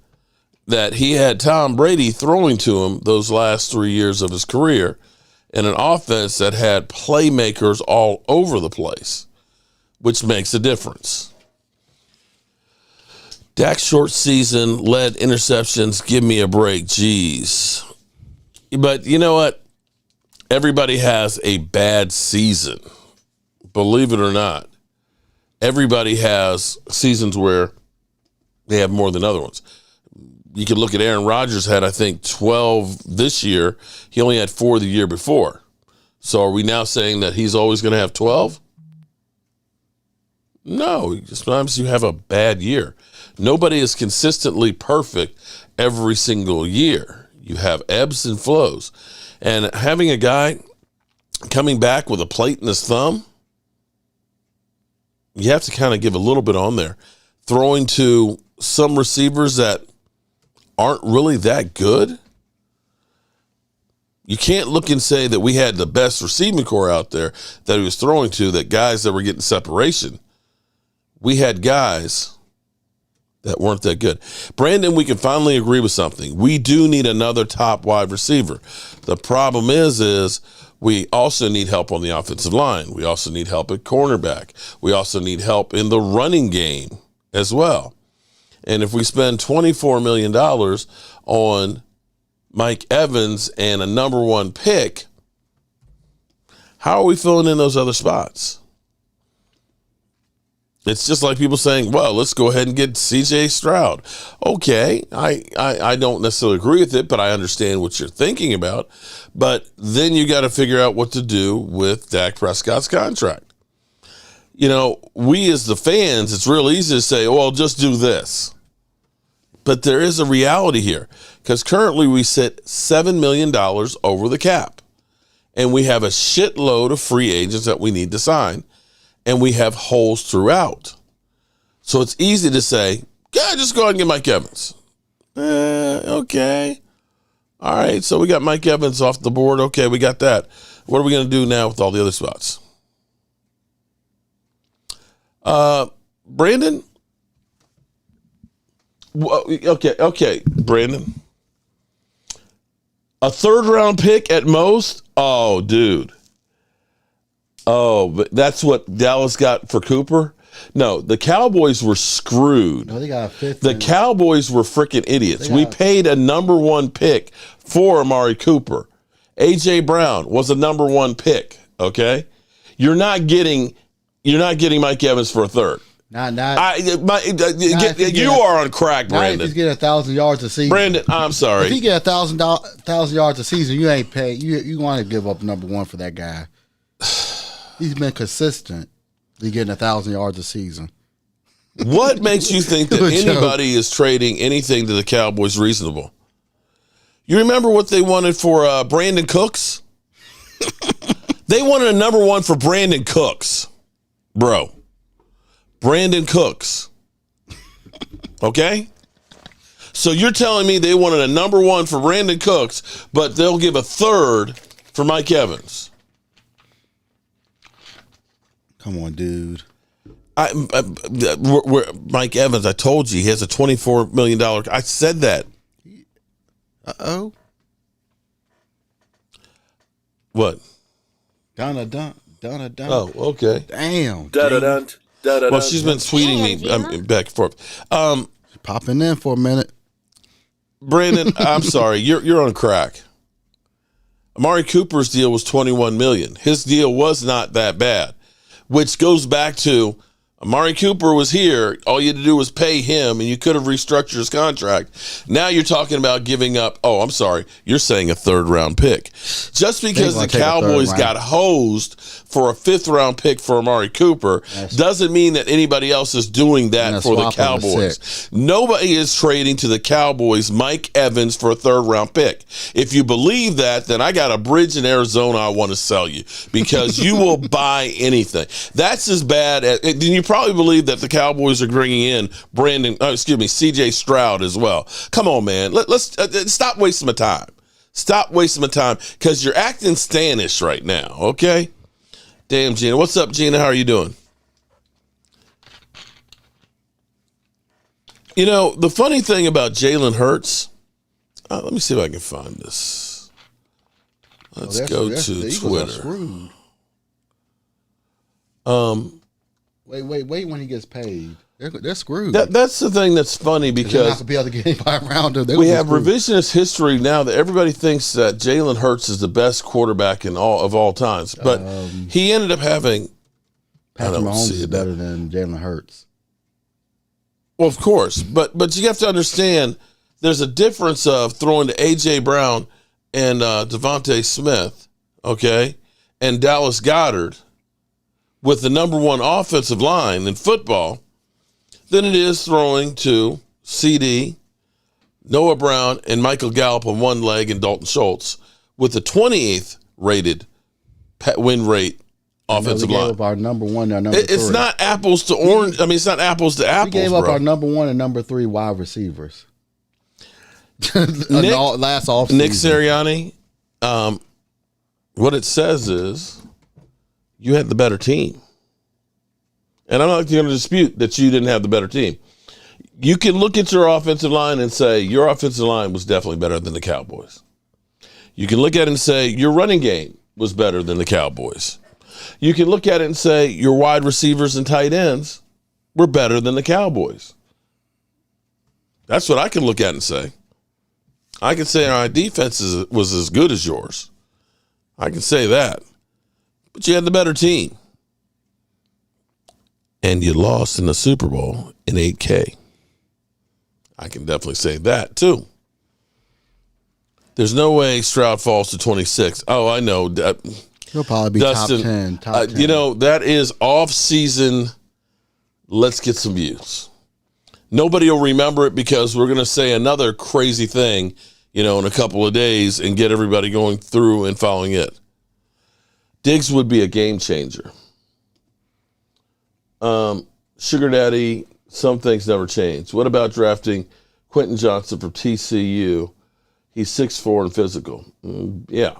[SPEAKER 2] that he had Tom Brady throwing to him those last 3 years of his career in an offense that had playmakers all over the place, which makes a difference. Dak's short season led interceptions. Give me a break. Jeez. But you know what? Everybody has a bad season. Believe it or not. Everybody has seasons where they have more than other ones. You could look at Aaron Rodgers had, I think, 12 this year. He only had 4 the year before. So are we now saying that he's always going to have 12? No. Sometimes you have a bad year. Nobody is consistently perfect every single year. You have ebbs and flows. And having a guy coming back with a plate in his thumb, you have to kind of give a little bit on there. Throwing to some receivers that aren't really that good. You can't look and say that we had the best receiving core out there that he was throwing to, that guys that were getting separation. We had guys that weren't that good. Brandon, we can finally agree with something. We do need another top wide receiver. The problem is we also need help on the offensive line. We also need help at cornerback. We also need help in the running game as well. And if we spend $24 million on Mike Evans and a number 1 pick, how are we filling in those other spots? It's just like people saying, well, let's go ahead and get C.J. Stroud. Okay, I don't necessarily agree with it, but I understand what you're thinking about. But then you got to figure out what to do with Dak Prescott's contract. You know, we as the fans, it's real easy to say, well, just do this. But there is a reality here, because currently we sit $7 million over the cap, and we have a shitload of free agents that we need to sign. And we have holes throughout. So it's easy to say, yeah, just go ahead and get Mike Evans. Okay. All right, so we got Mike Evans off the board. Okay, we got that. What are we going to do now with all the other spots? Brandon? Okay, Brandon. A third-round pick at most? Oh, dude. Oh, but that's what Dallas got for Cooper? No, the Cowboys were screwed.
[SPEAKER 7] No, they got a fifth.
[SPEAKER 2] The Cowboys were freaking idiots. We paid a number 1 pick for Amari Cooper. A.J. Brown was a number 1 pick, okay? You're not getting Mike Evans for a third. You are on crack, Brandon.
[SPEAKER 7] If he's getting 1,000 yards a season.
[SPEAKER 2] Brandon, I'm sorry.
[SPEAKER 7] If he get 1,000 yards a season, you ain't paid. You want to give up number 1 for that guy. He's been consistent. He's getting 1,000 yards a season.
[SPEAKER 2] What makes you think that anybody is trading anything to the Cowboys reasonable? You remember what they wanted for Brandon Cooks? They wanted a number 1 for Brandon Cooks, bro. Brandon Cooks. Okay? So you're telling me they wanted a number 1 for Brandon Cooks, but they'll give a third for Mike Evans.
[SPEAKER 7] Come on, dude.
[SPEAKER 2] Mike Evans, I told you, he has a $24 million. I said that.
[SPEAKER 7] Uh-oh.
[SPEAKER 2] What?
[SPEAKER 7] Donna.
[SPEAKER 2] Oh, okay.
[SPEAKER 7] Damn.
[SPEAKER 2] Well, she's been tweeting me back and forth.
[SPEAKER 7] Popping in for a minute.
[SPEAKER 2] Brandon, I'm sorry. You're on crack. Amari Cooper's deal was $21 million. His deal was not that bad, which goes back to Amari Cooper was here. All you had to do was pay him, and you could have restructured his contract. Now you're talking about giving up. Oh, I'm sorry. You're saying a third-round pick. Just because the Cowboys got hosed for a fifth-round pick for Amari Cooper doesn't mean that anybody else is doing that for the Cowboys. Nobody is trading to the Cowboys Mike Evans for a third-round pick. If you believe that, then I got a bridge in Arizona I want to sell you, because you will buy anything. That's as bad as – then you probably believe that the Cowboys are bringing in C.J. Stroud as well. Come on, man. Let's stop wasting my time. Stop wasting my time, because you're acting Stanish right now, okay? Damn, Gina. What's up, Gina? How are you doing? You know, the funny thing about Jalen Hurts, let me see if I can find this. Let's go to Twitter.
[SPEAKER 7] Wait when he gets paid. They're screwed.
[SPEAKER 2] That's the thing that's funny, because
[SPEAKER 7] they're not gonna be able to get anybody around him.
[SPEAKER 2] We have revisionist history now that everybody thinks that Jalen Hurts is the best quarterback of all times, but he ended up having
[SPEAKER 7] Patrick Mahomes is better than Jalen Hurts.
[SPEAKER 2] Well, of course, but you have to understand there's a difference of throwing to A.J. Brown and Devontae Smith, okay, and Dallas Goedert with the number 1 offensive line in football than it is throwing to CD, Noah Brown, and Michael Gallup on one leg, and Dalton Schultz with the 28th rated win rate offensive line.
[SPEAKER 7] We gave up our number 1 and number 3.
[SPEAKER 2] It's not apples to orange. I mean, it's not apples to apples.
[SPEAKER 7] We gave up
[SPEAKER 2] bro.
[SPEAKER 7] our number 1 and number 3 wide receivers. Last offseason.
[SPEAKER 2] Nick Sirianni, what it says is you had the better team. And I'm not going to dispute that you didn't have the better team. You can look at your offensive line and say your offensive line was definitely better than the Cowboys. You can look at it and say your running game was better than the Cowboys. You can look at it and say your wide receivers and tight ends were better than the Cowboys. That's what I can look at and say. I can say our defense was as good as yours. I can say that. But you had the better team. and you lost in the Super Bowl in 8K. I can definitely say that too. There's no way Stroud falls to 26. Oh, I know.
[SPEAKER 7] He'll probably be
[SPEAKER 2] Dustin,
[SPEAKER 7] top 10.
[SPEAKER 2] You know, that is off-season. Let's get some views. Nobody will remember it because we're going to say another crazy thing, in a couple of days and get everybody going through and following it. Diggs would be a game changer. Sugar Daddy, some things never change. What about drafting Quentin Johnson from TCU? He's 6'4" and physical. Yeah.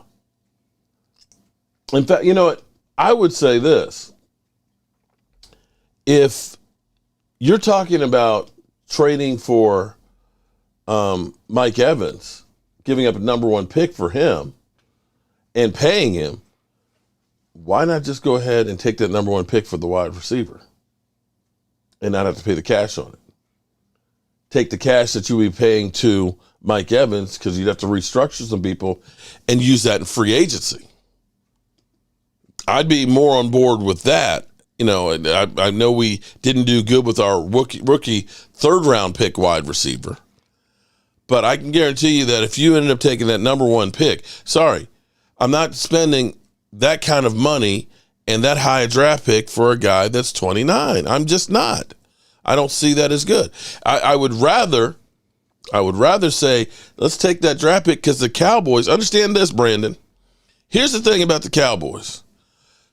[SPEAKER 2] In fact, you know what? I would say this. If you're talking about trading for Mike Evans, giving up a number 1 pick for him and paying him, why not just go ahead and take that number 1 pick for the wide receiver and not have to pay the cash on it? Take the cash that you would be paying to Mike Evans, because you'd have to restructure some people, and use that in free agency. I'd be more on board with that. I know we didn't do good with our rookie third-round pick wide receiver, but I can guarantee you that if you ended up taking that number 1 pick, I'm not spending that kind of money and that high a draft pick for a guy that's 29. I'm just not. I don't see that as good. I would rather say, let's take that draft pick, because the Cowboys, understand this, Brandon. Here's the thing about the Cowboys.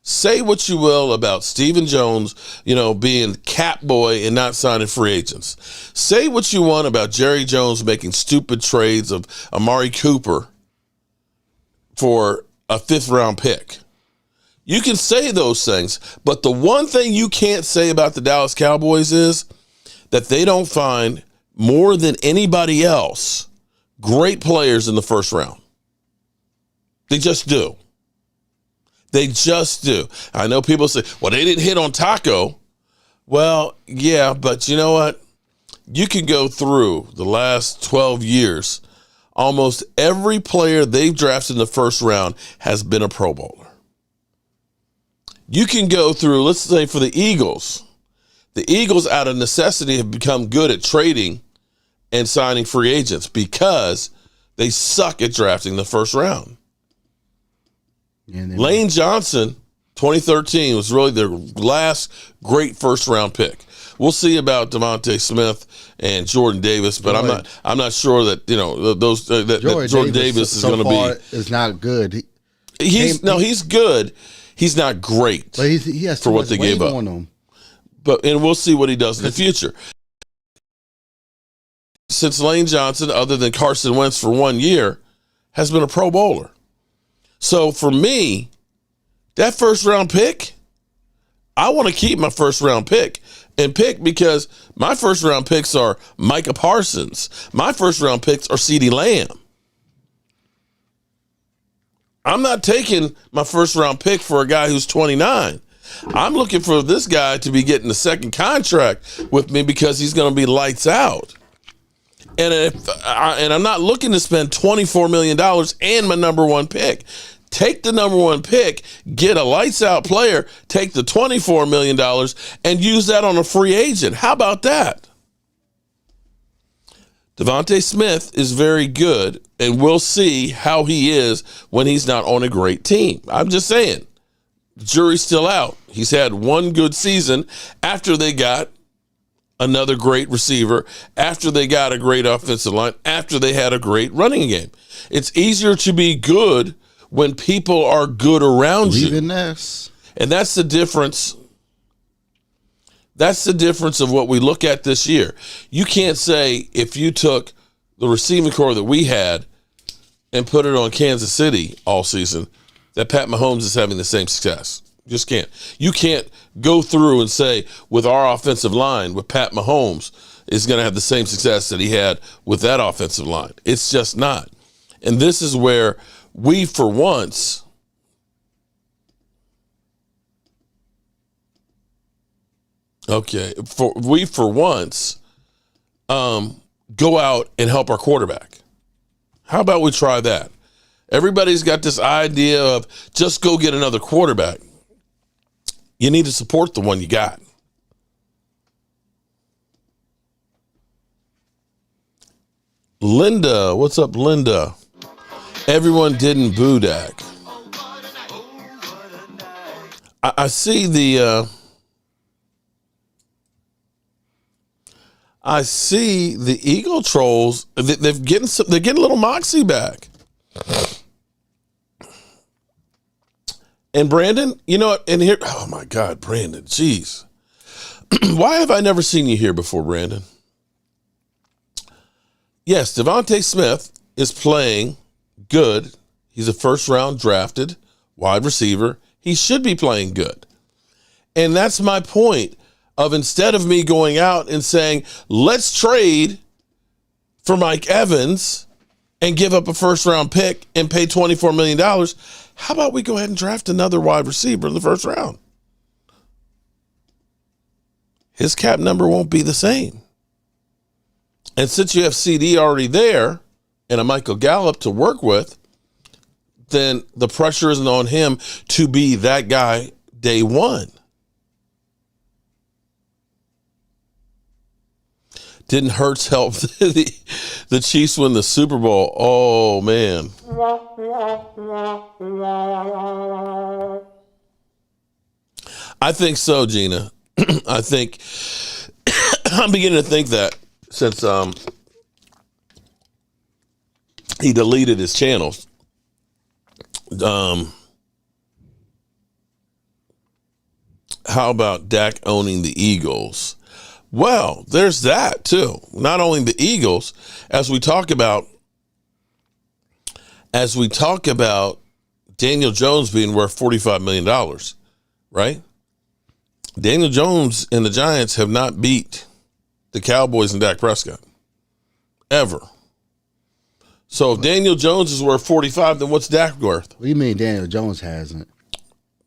[SPEAKER 2] Say what you will about Stephen Jones, being cap boy and not signing free agents. Say what you want about Jerry Jones making stupid trades of Amari Cooper for a 5th-round pick. You can say those things, but the one thing you can't say about the Dallas Cowboys is that they don't find, more than anybody else, great players in the first round. They just do. They just do. I know people say, well, they didn't hit on Taco. Well, yeah, but you know what? You can go through the last 12 years. Almost every player they've drafted in the first round has been a Pro Bowler. You can go through, let's say for the Eagles out of necessity have become good at trading and signing free agents because they suck at drafting the first round. Lane Johnson, 2013, was really their last great first-round pick. We'll see about Devontae Smith and Jordan Davis, but I'm not sure that that Jordan Davis is going to be.
[SPEAKER 7] Is not good.
[SPEAKER 2] He's good. He's not great.
[SPEAKER 7] But he has
[SPEAKER 2] for what they gave up.
[SPEAKER 7] On him.
[SPEAKER 2] And we'll see what he does in the future. Since Lane Johnson, other than Carson Wentz for 1 year, has been a Pro Bowler. So for me, that first-round pick, I want to keep my first-round pick and pick, because my first-round picks are Micah Parsons. My first-round picks are CeeDee Lamb. I'm not taking my first-round pick for a guy who's 29. I'm looking for this guy to be getting the second contract with me because he's going to be lights out. And I'm not looking to spend $24 million and my number 1 pick. Take the number 1 pick, get a lights out player, take the $24 million and use that on a free agent. How about that? Devontae Smith is very good, and we'll see how he is when he's not on a great team. I'm just saying, the jury's still out. He's had one good season after they got another great receiver, after they got a great offensive line, after they had a great running game. It's easier to be good when people are good around you.
[SPEAKER 7] Even this.
[SPEAKER 2] And that's the difference. That's the difference of what we look at this year. You can't say if you took the receiving core that we had and put it on Kansas City all season that Pat Mahomes is having the same success. You just can't. You can't go through and say with our offensive line, with Pat Mahomes, is going to have the same success that he had with that offensive line. It's just not. And this is where we, for once, go out and help our quarterback. How about we try that? Everybody's got this idea of just go get another quarterback. You need to support the one you got. Linda, what's up, Linda? Everyone didn't boo Dak. I see the Eagle trolls. They're getting a little moxie back. And Brandon, you know what? And here, oh my God, Brandon, jeez, why have I never seen you here before, Brandon? Yes, Devontae Smith is playing good. He's a first-round drafted wide receiver. He should be playing good. And that's my point of, instead of me going out and saying, let's trade for Mike Evans and give up a first-round pick and pay $24 million, how about we go ahead and draft another wide receiver in the first round? His cap number won't be the same. And since you have CD already there and a Michael Gallup to work with, then the pressure isn't on him to be that guy day one. Didn't Hurts help the Chiefs win the Super Bowl? Oh, man. I think so, Gina. I think I'm beginning to think that, since he deleted his channels. How about Dak owning the Eagles? Well, there's that too. Not only the Eagles, as we talk about Daniel Jones being worth $45 million, right? Daniel Jones and the Giants have not beat the Cowboys and Dak Prescott ever. So if Daniel Jones is worth 45, then what's Dak worth?
[SPEAKER 7] What do you mean Daniel Jones hasn't?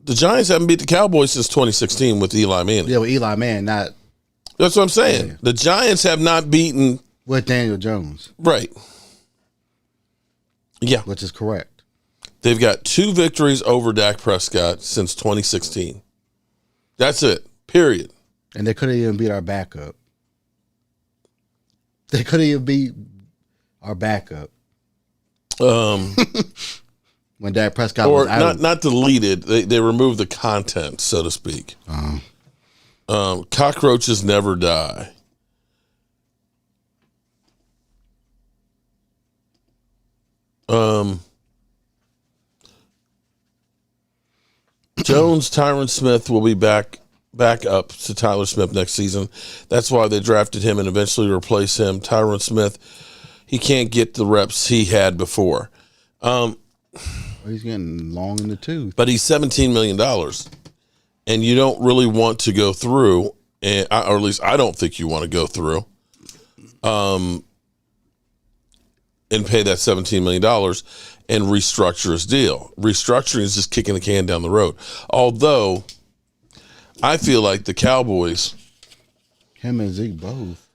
[SPEAKER 2] The Giants haven't beat the Cowboys since 2016 with Eli Manning.
[SPEAKER 7] Yeah, with Eli Manning, not.
[SPEAKER 2] That's what I'm saying.
[SPEAKER 7] Yeah.
[SPEAKER 2] The Giants have not beaten.
[SPEAKER 7] With Daniel Jones.
[SPEAKER 2] Right. Yeah.
[SPEAKER 7] Which is correct.
[SPEAKER 2] They've got 2 victories over Dak Prescott since 2016. That's it. Period.
[SPEAKER 7] And they couldn't even beat our backup. They couldn't even beat our backup. When Dak Prescott was out.
[SPEAKER 2] Not deleted. They removed the content, so to speak. Cockroaches never die. Jones, Tyron Smith will be back up to Tyler Smith next season. That's why they drafted him and eventually replace him. Tyron Smith, he can't get the reps he had before.
[SPEAKER 7] He's getting long in the tooth.
[SPEAKER 2] But he's $17 million. And you don't really want to go through, or at least I don't think you want to go through, and pay that $17 million and restructure his deal. Restructuring is just kicking the can down the road. Although, I feel like the Cowboys,
[SPEAKER 7] him and Zeke both.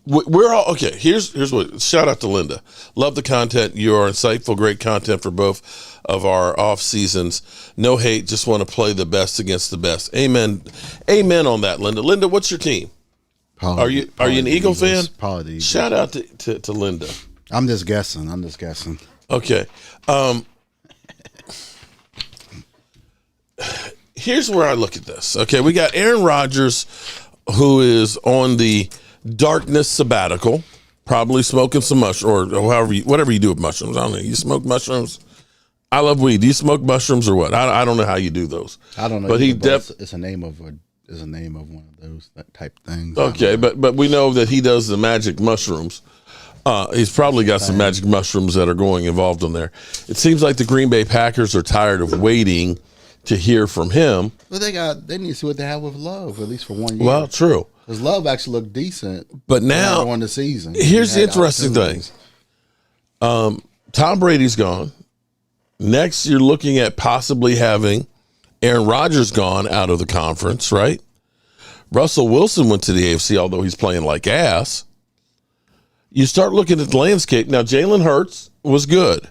[SPEAKER 2] We're all okay. Here's what. Shout out to Linda. Love the content. You are insightful. Great content for both of our off seasons. No hate. Just want to play the best against the best. Amen. Amen on that, Linda. Linda, what's your team? Are you an Eagle fan?
[SPEAKER 7] Probably.
[SPEAKER 2] Shout out to Linda.
[SPEAKER 7] I'm just guessing.
[SPEAKER 2] Okay. Here's where I look at this. Okay, we got Aaron Rodgers, who is on the darkness sabbatical, probably smoking some mushrooms, or whatever you do with mushrooms. I don't know. You smoke mushrooms? I love weed. Do you smoke mushrooms or what? I don't know how you do those.
[SPEAKER 7] I don't know.
[SPEAKER 2] But
[SPEAKER 7] it's a name of one of those type things.
[SPEAKER 2] Okay, but we know that he does the magic mushrooms. He's probably got some magic mushrooms that are involved in there. It seems like the Green Bay Packers are tired of waiting to hear from him.
[SPEAKER 7] But they need to see what they have with Love, at least for 1 year.
[SPEAKER 2] Well, true.
[SPEAKER 7] Because Love actually looked decent.
[SPEAKER 2] But now,
[SPEAKER 7] on the season,
[SPEAKER 2] here's the interesting thing. Tom Brady's gone. Next, you're looking at possibly having Aaron Rodgers gone out of the conference, right? Russell Wilson went to the AFC, although he's playing like ass. You start looking at the landscape. Now, Jalen Hurts was good.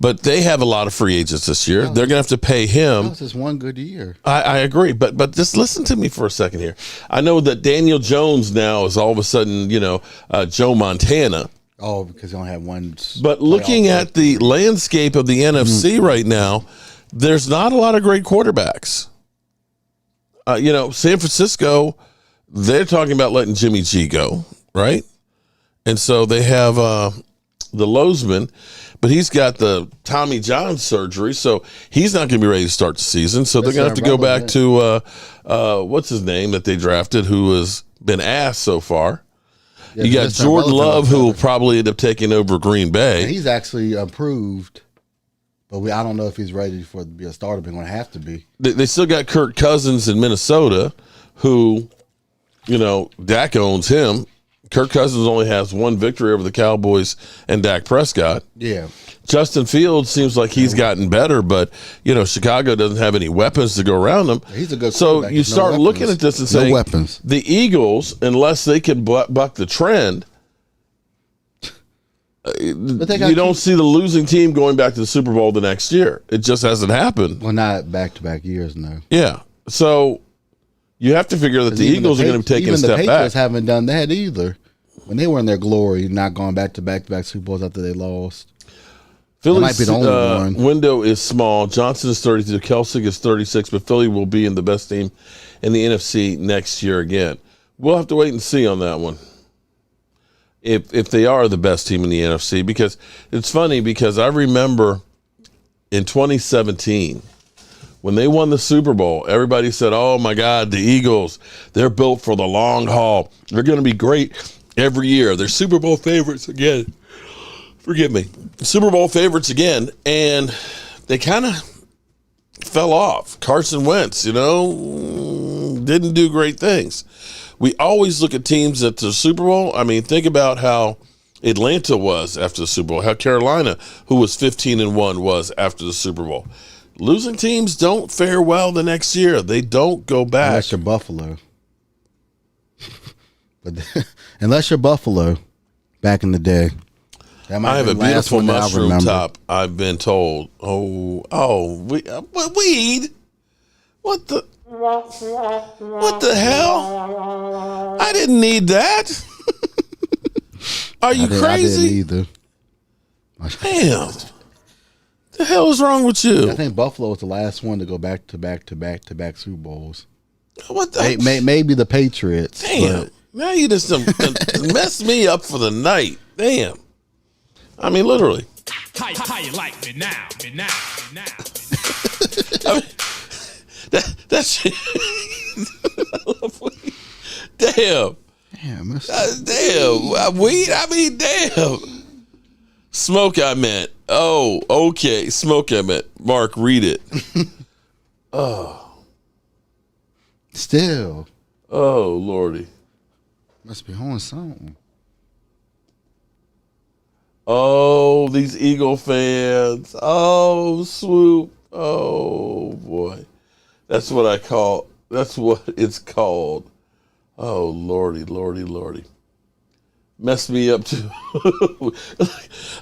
[SPEAKER 2] But they have a lot of free agents this year. They're going to have to pay him.
[SPEAKER 7] That was just one good year.
[SPEAKER 2] I agree, but just listen to me for a second here. I know that Daniel Jones now is all of a sudden, Joe Montana.
[SPEAKER 7] Oh, because they only have one.
[SPEAKER 2] But looking at the landscape of the NFC right now, there's not a lot of great quarterbacks. San Francisco, they're talking about letting Jimmy G go, right? And so they have the Lozman, but he's got the Tommy John surgery, so he's not going to be ready to start the season. So they're going to have to go back to what's his name that they drafted, who has been asked so far. Yeah, you got Jordan Love, who will probably end up taking over Green Bay.
[SPEAKER 7] And he's actually approved, but I don't know if he's ready to be a starter. But going to have to be.
[SPEAKER 2] They still got Kirk Cousins in Minnesota, who, Dak owns him. Kirk Cousins only has one victory over the Cowboys and Dak Prescott.
[SPEAKER 7] Yeah.
[SPEAKER 2] Justin Fields seems like he's gotten better, but, Chicago doesn't have any weapons to go around him.
[SPEAKER 7] He's a good
[SPEAKER 2] So you start looking at this and saying,
[SPEAKER 7] weapons.
[SPEAKER 2] The Eagles, unless they can buck the trend, you don't see the losing team going back to the Super Bowl the next year. It just hasn't happened.
[SPEAKER 7] Well, not back-to-back years, no.
[SPEAKER 2] Yeah. So you have to figure that the Eagles are going to be taking a step back.
[SPEAKER 7] Even the Patriots haven't done that either. When they were in their glory, not going back to back-to-back Super Bowls after they lost.
[SPEAKER 2] Philly's
[SPEAKER 7] might be the only one.
[SPEAKER 2] Window is small. Johnson is 32. Kelsig is 36, but Philly will be in the best team in the NFC next year again. We'll have to wait and see on that one. If they are the best team in the NFC, because it's funny because I remember in 2017 when they won the Super Bowl, everybody said, "Oh my God, the Eagles, they're built for the long haul. They're going to be great every year. They're Super Bowl favorites again." Forgive me. Super Bowl favorites again, and they kind of fell off. Carson Wentz, didn't do great things. We always look at teams at the Super Bowl. I mean, think about how Atlanta was after the Super Bowl, how Carolina, who was 15-1, was after the Super Bowl. Losing teams don't fare well the next year. They don't go back.
[SPEAKER 7] Unless you're Buffalo. But unless you're Buffalo, back in the day.
[SPEAKER 2] I have a beautiful mushroom top, I've been told. Weed? What the hell? I didn't need that. Are you crazy?
[SPEAKER 7] I didn't either.
[SPEAKER 2] Damn. The hell is wrong with you?
[SPEAKER 7] I think Buffalo was the last one to go back to back Super Bowls.
[SPEAKER 2] What the?
[SPEAKER 7] Maybe the Patriots.
[SPEAKER 2] Damn. Now you just messed me up for the night. Damn. I mean, literally.
[SPEAKER 9] How you like me now?
[SPEAKER 2] I mean, that's I love weed. Damn. Damn. Weed? I mean, damn. Smoke, I meant. Oh, okay. Smoke, I meant. Mark, read it. Oh.
[SPEAKER 7] Still.
[SPEAKER 2] Oh, Lordy.
[SPEAKER 7] Must be on something.
[SPEAKER 2] Oh, these Eagle fans. Oh, swoop. Oh, boy. That's what it's called. Oh, Lordy. Messed me up, too.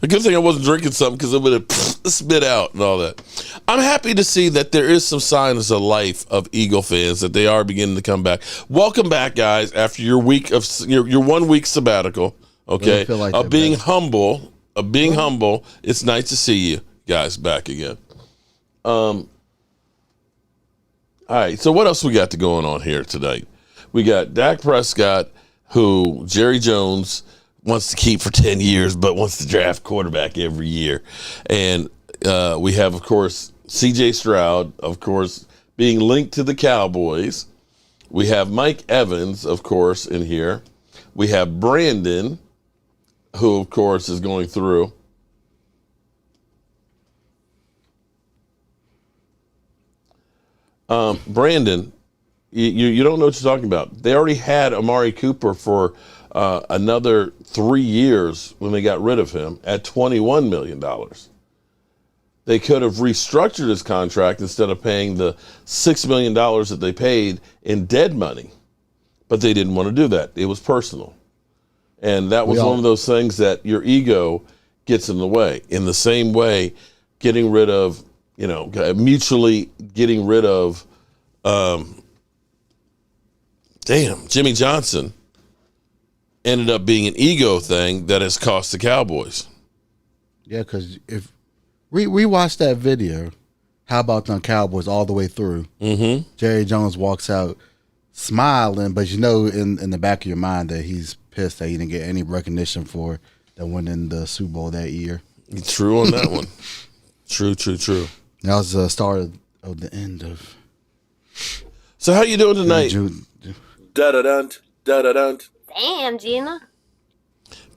[SPEAKER 2] A good thing I wasn't drinking something because it would have spit out and all that. I'm happy to see that there is some signs of life of Eagle fans, that they are beginning to come back. Welcome back, guys, after your week of your 1 week sabbatical, okay,
[SPEAKER 7] like
[SPEAKER 2] of being humble. It's nice to see you guys back again. All right, so what else we got going on here tonight? We got Dak Prescott, who Jerry Jones wants to keep for 10 years, but wants to draft quarterback every year. And we have, of course, C.J. Stroud, of course, being linked to the Cowboys. We have Mike Evans, of course, in here. We have Brandon, who, of course, is going through. Brandon, you don't know what you're talking about. They already had Amari Cooper for another 3 years when they got rid of him at $21 million. They could have restructured his contract instead of paying the $6 million that they paid in dead money. But they didn't want to do that. It was personal. And that was one of those things that your ego gets in the way. In the same way, getting rid of, mutually getting rid of, Jimmy Johnson ended up being an ego thing that has cost the Cowboys.
[SPEAKER 7] Yeah, because if we watched that video, how about them Cowboys all the way through? Mm-hmm. Jerry Jones walks out smiling, but in the back of your mind that he's pissed that he didn't get any recognition for that went in the Super Bowl that year.
[SPEAKER 2] True on that one. True.
[SPEAKER 7] That was the start of the end of.
[SPEAKER 2] So how you doing tonight?
[SPEAKER 10] Da-da-dunt, da-da-dunt.
[SPEAKER 11] Damn, Gina.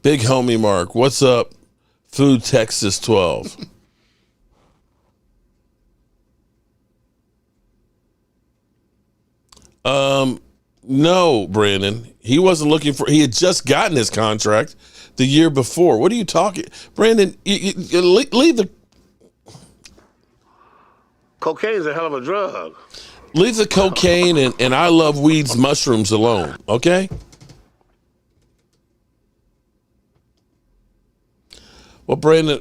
[SPEAKER 2] Big homie Mark, what's up? Food Texas 12. No, Brandon. He wasn't looking for. He had just gotten his contract the year before. What are you talking, Brandon? You leave the.
[SPEAKER 10] Cocaine's a hell of a drug.
[SPEAKER 2] Leave the cocaine and I love weeds, mushrooms alone. Okay. Well, Brandon,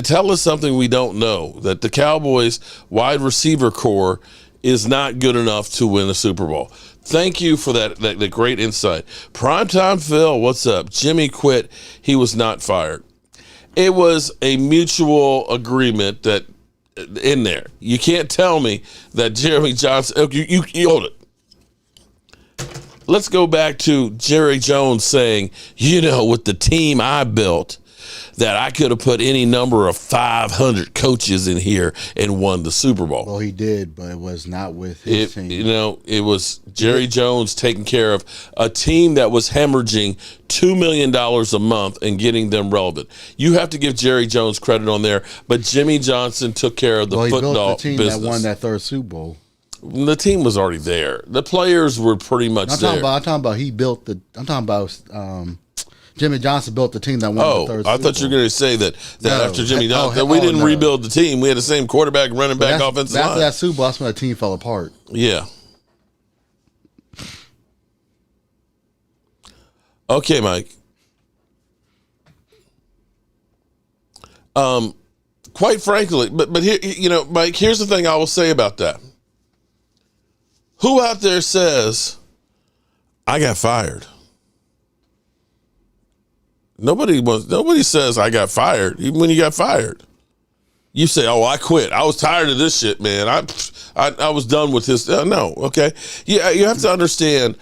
[SPEAKER 2] tell us something we don't know, that the Cowboys wide receiver core is not good enough to win a Super Bowl. Thank you for that great insight. Primetime Phil, what's up? Jimmy quit. He was not fired. It was a mutual agreement that in there. You can't tell me that Jeremy Johnson, you hold it. Let's go back to Jerry Jones saying, with the team I built, that I could have put any number of 500 coaches in here and won the Super Bowl.
[SPEAKER 7] Well, he did, but it was not with his team.
[SPEAKER 2] It was Jerry Jones taking care of a team that was hemorrhaging $2 million a month and getting them relevant. You have to give Jerry Jones credit on there, but Jimmy Johnson took care of the football business. He built the team that
[SPEAKER 7] won that third Super Bowl.
[SPEAKER 2] The team was already there. The players were pretty much there.
[SPEAKER 7] I'm talking about he built the. I'm talking about. Jimmy Johnson built the team that won the third Super Bowl.
[SPEAKER 2] I thought you were going to say that after Jimmy Johnson, that we didn't rebuild the team. We had the same quarterback, running back, offensive line.
[SPEAKER 7] After that Super Bowl, that's when the team fell apart.
[SPEAKER 2] Yeah. Okay, Mike. Quite frankly, but here, Mike, here's the thing I will say about that. Who out there says, I got fired? Nobody says I got fired. Even when you got fired, you say, "Oh, I quit. I was tired of this shit, man. I was done with this." No, okay. Yeah, you have to understand.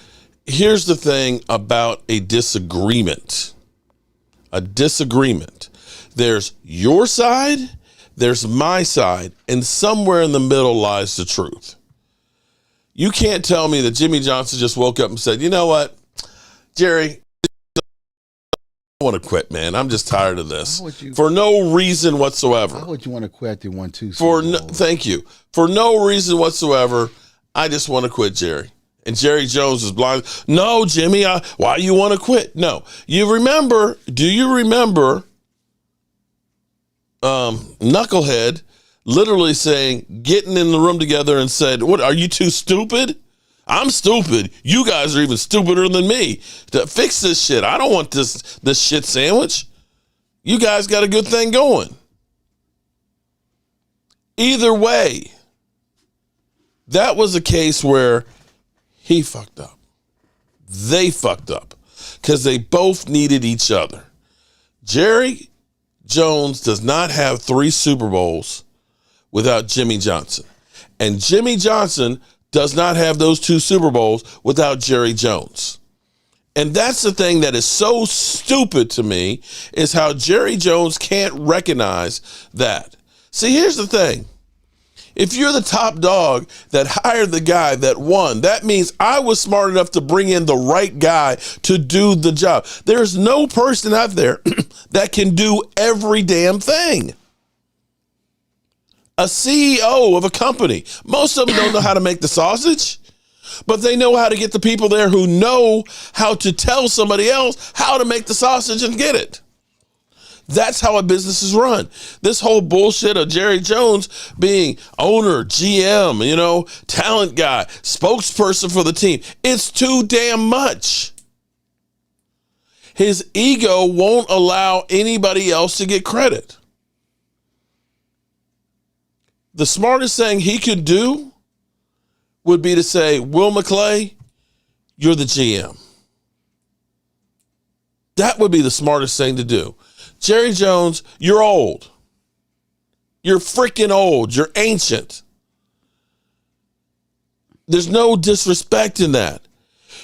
[SPEAKER 2] Here's the thing about a disagreement. A disagreement. There's your side, there's my side, and somewhere in the middle lies the truth. You can't tell me that Jimmy Johnson just woke up and said, "You know what, Jerry, I want to quit, man. I'm just tired of this." For no reason whatsoever.
[SPEAKER 7] Why would you want to quit after 1-2?
[SPEAKER 2] Thank you. For no reason whatsoever, I just want to quit, Jerry. And Jerry Jones is blind. No, Jimmy, why you want to quit? No. Do you remember Knucklehead literally saying, getting in the room together and said, "What, are you too stupid? I'm stupid. You guys are even stupider than me. To fix this shit. I don't want this shit sandwich. You guys got a good thing going." Either way, that was a case where he fucked up. They fucked up because they both needed each other. Jerry Jones does not have 3 Super Bowls without Jimmy Johnson. And Jimmy Johnson does not have those 2 Super Bowls without Jerry Jones. And that's the thing that is so stupid to me, is how Jerry Jones can't recognize that. See, here's the thing. If you're the top dog that hired the guy that won, that means I was smart enough to bring in the right guy to do the job. There's no person out there that can do every damn thing. A CEO of a company, most of them don't know how to make the sausage, but they know how to get the people there who know how to tell somebody else how to make the sausage and get it. That's how a business is run. This whole bullshit of Jerry Jones being owner, GM, talent guy, spokesperson for the team, it's too damn much. His ego won't allow anybody else to get credit. the smartest thing he could do would be to say, Will McClay, you're the GM. That would be the smartest thing to do. Jerry Jones, you're old. You're freaking old. You're ancient. There's no disrespect in that.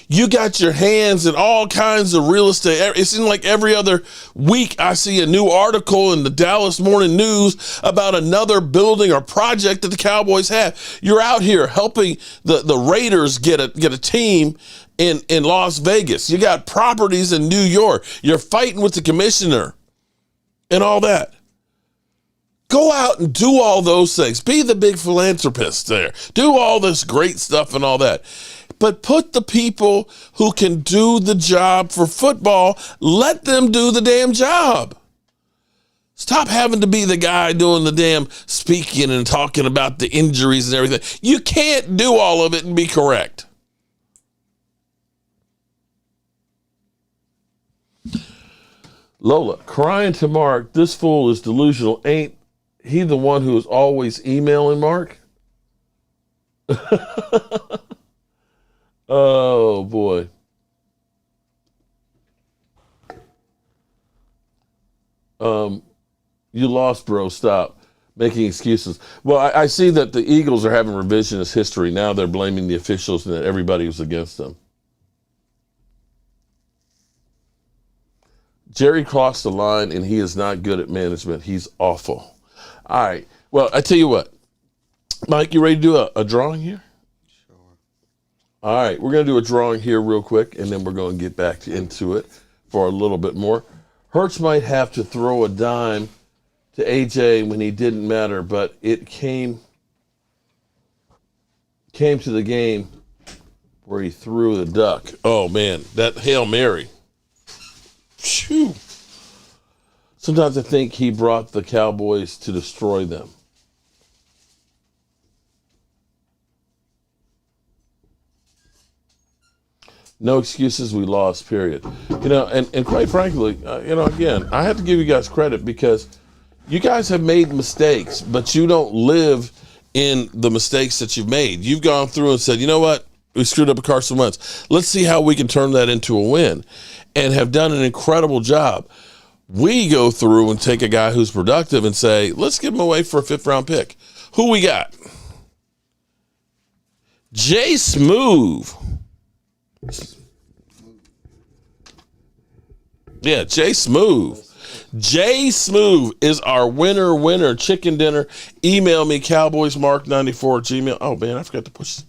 [SPEAKER 2] You got your hands in all kinds of real estate. It seems like every other week I see a new article in the Dallas Morning News about another building or project that the Cowboys have. You're out here helping the Raiders get a team in Las Vegas. You got properties in New York. You're fighting with the commissioner and all that. Go out and do all those things. Be the big philanthropist there. Do all this great stuff and all that. But put the people who can do the job for football, let them do the damn job. Stop having to be the guy doing the damn speaking and talking about the injuries and everything. You can't do all of it and be correct. Lola, crying to Mark, this fool is delusional. Ain't he the one who is always emailing Mark? Oh, boy. You lost, bro. Stop making excuses. Well, I see that the Eagles are having revisionist history. Now they're blaming the officials and that everybody was against them. Jerry crossed the line, and he is not good at management. He's awful. All right. Well, I tell you what. Mike, you ready to do a drawing here? All right, we're going to do a drawing here real quick, and then we're going to get back into it for a little bit more. Hurts might have to throw a dime to AJ when he didn't matter, but it came to the game where he threw the duck. Oh, man, that Hail Mary. Phew. Sometimes I think he brought the Cowboys to destroy them. No excuses, we lost, period. You know, and quite frankly, again, I have to give you guys credit because you guys have made mistakes, but you don't live in the mistakes that you've made. You've gone through and said, you know what? We screwed up a Carson Wentz. Let's see how we can turn that into a win, and have done an incredible job. We go through and take a guy who's productive and say, let's give him away for a 5th-round pick. Who we got? Jay Smooth. Yeah, Jay Smooth. Jay Smooth is our winner chicken dinner. Email me, cowboysmark94@gmail. Oh, man, I forgot to push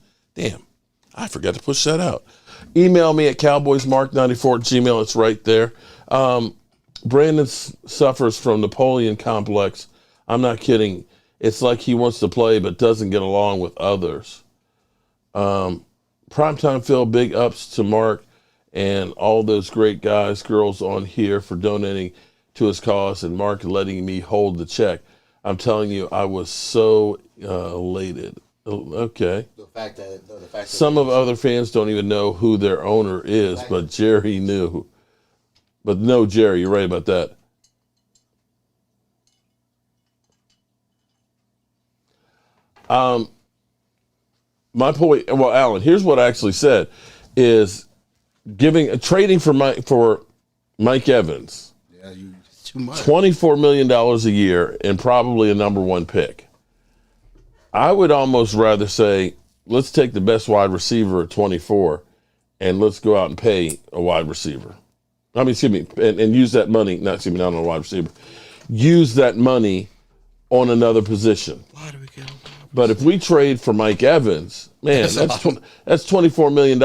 [SPEAKER 2] that out. Email me at cowboysmark94@gmail. It's right there. Brandon suffers from Napoleon complex. I'm not kidding. It's like he wants to play but doesn't get along with others. Primetime Phil, big ups to Mark and all those great guys, girls on here for donating to his cause, and Mark letting me hold the check. I'm telling you, I was so elated. Okay. The fact that some of other fans don't even know who their owner is, but Jerry knew. But no, Jerry, you're right about that. My point, well, Alan, here's what I actually said, is trading for Mike Evans. Yeah, too much. $24 million a year and probably a number 1 pick. I would almost rather say, let's take the best wide receiver at 24 and let's go out and pay a wide receiver. And use that money, not on a wide receiver, use that money on another position. Why do we get him? But if we trade for Mike Evans, man, that's $24 million.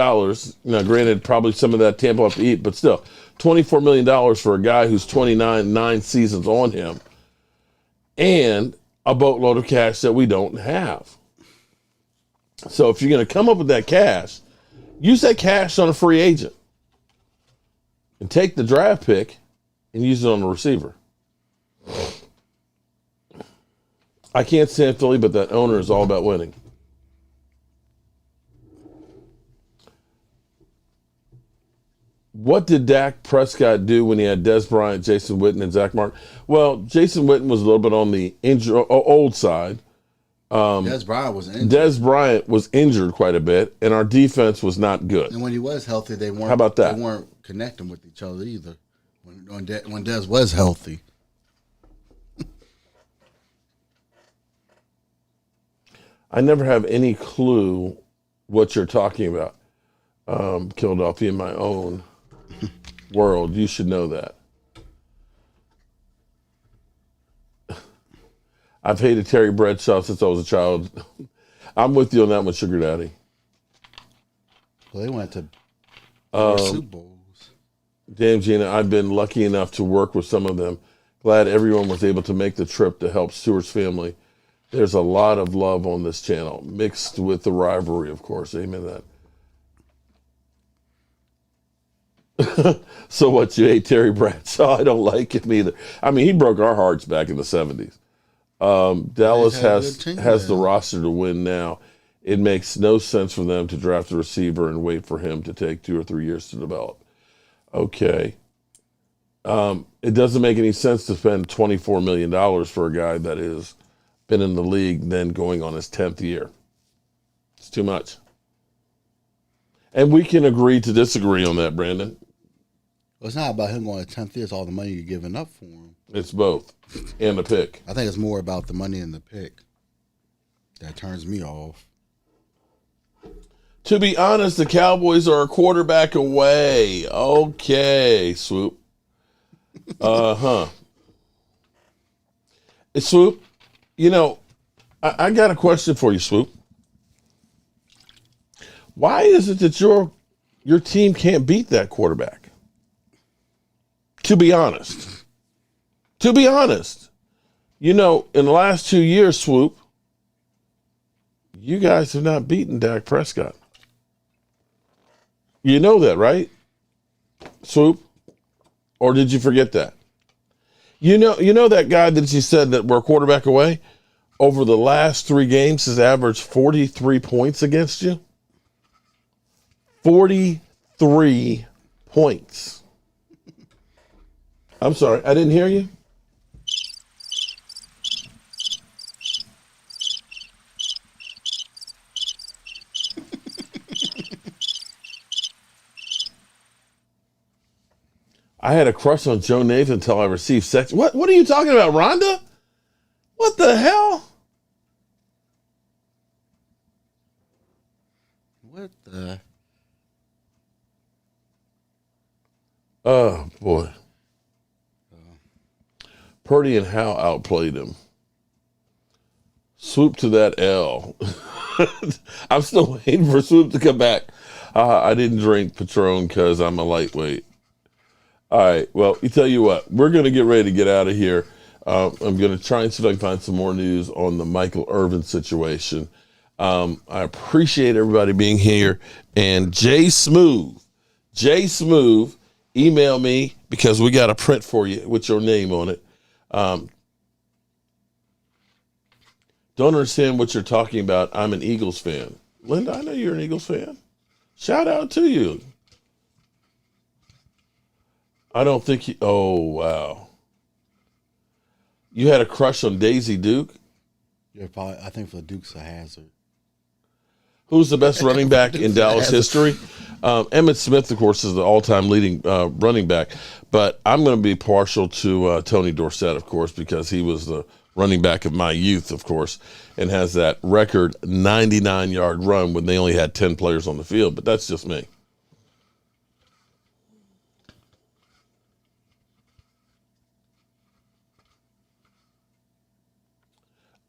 [SPEAKER 2] Now, granted, probably some of that Tampa will have to eat, but still, $24 million for a guy who's 29, 9 seasons on him, and a boatload of cash that we don't have. So if you're going to come up with that cash, use that cash on a free agent. And take the draft pick and use it on the receiver. I can't stand Philly, but that owner is all about winning. What did Dak Prescott do when he had Des Bryant, Jason Witten, and Zach Martin? Well, Jason Witten was a little bit on the old side,
[SPEAKER 7] Des Bryant was injured.
[SPEAKER 2] Des Bryant was injured quite a bit, and our defense was not good.
[SPEAKER 7] And when he was healthy, they weren't.
[SPEAKER 2] How about that?
[SPEAKER 7] They weren't connecting with each other either. When Des was healthy.
[SPEAKER 2] I never have any clue what you're talking about. Philadelphia in my own world. You should know that. I've hated Terry Bradshaw since I was a child. I'm with you on that one, Sugar Daddy.
[SPEAKER 7] Well, they went to 4 Super Bowls.
[SPEAKER 2] Damn, Gina, I've been lucky enough to work with some of them. Glad everyone was able to make the trip to help Stewart's family. There's a lot of love on this channel, mixed with the rivalry, of course. Amen to that. So what, you hate Terry Bradshaw? I don't like him either. I mean, he broke our hearts back in the 70s. Dallas has the roster to win now. It makes no sense for them to draft a receiver and wait for him to take 2 or 3 years to develop. Okay. It doesn't make any sense to spend $24 million for a guy that has been in the league then going on his 10th year. It's too much. And we can agree to disagree on that, Brandon.
[SPEAKER 7] Well, it's not about him going to 10th year. It's all the money you're giving up for him.
[SPEAKER 2] It's both. And the pick.
[SPEAKER 7] I think it's more about the money and the pick. That turns me off.
[SPEAKER 2] To be honest, the Cowboys are a quarterback away. Okay, Swoop. Swoop, you know, I got a question for you, Swoop. Why is it that your team can't beat that quarterback? To be honest. To be honest. You know, in the last 2 years, Swoop, you guys have not beaten Dak Prescott. You know that, right? Swoop? Or did you forget that? You know that guy that you said that we're a quarterback away? Over the last 3 games has averaged 43 points against you? 43 points. I'm sorry, I didn't hear you? I had a crush on Joe Nathan until I received sex. What are you talking about, Rhonda? What the hell?
[SPEAKER 7] What the?
[SPEAKER 2] Oh, boy. Purdy and Howe outplayed him. Swoop to that L. I'm still waiting for Swoop to come back. I didn't drink Patron because I'm a lightweight. All right, well, you tell you what, we're going to get ready to get out of here. I'm going to try and see if I can find some more news on the Michael Irvin situation. I appreciate everybody being here. And Jay Smooth, email me because we got a print for you with your name on it. Don't understand what you're talking about. I'm an Eagles fan. Linda, I know you're an Eagles fan. Shout out to you. I don't think he. Oh, wow. You had a crush on Daisy Duke?
[SPEAKER 7] Yeah, probably. I think for Duke's a hazard.
[SPEAKER 2] Who's the best running back in Dallas history? Emmitt Smith, of course, is the all-time leading running back. But I'm going to be partial to Tony Dorsett, of course, because he was the running back of my youth, of course, and has that record 99-yard run when they only had 10 players on the field. But that's just me.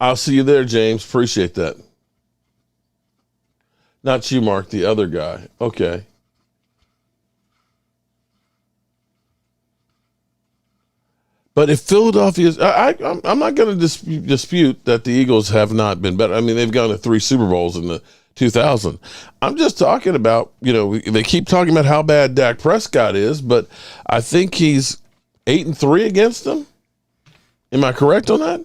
[SPEAKER 2] I'll see you there, James. Appreciate that. Not you, Mark, the other guy. Okay. But if Philadelphia's, I'm not going to dispute that the Eagles have not been better. I mean, they've gone to 3 Super Bowls in the 2000. I'm just talking about, they keep talking about how bad Dak Prescott is, but I think he's 8-3 against them. Am I correct on that?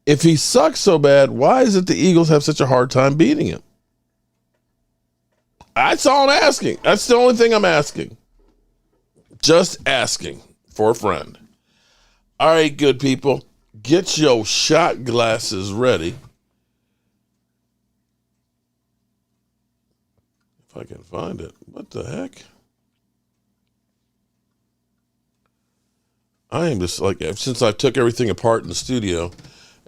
[SPEAKER 2] If he sucks so bad, why is it the Eagles have such a hard time beating him? That's all I'm asking. That's the only thing I'm asking. Just asking for a friend. All right, good people. Get your shot glasses ready. If I can find it. What the heck? I am just like, since I took everything apart in the studio,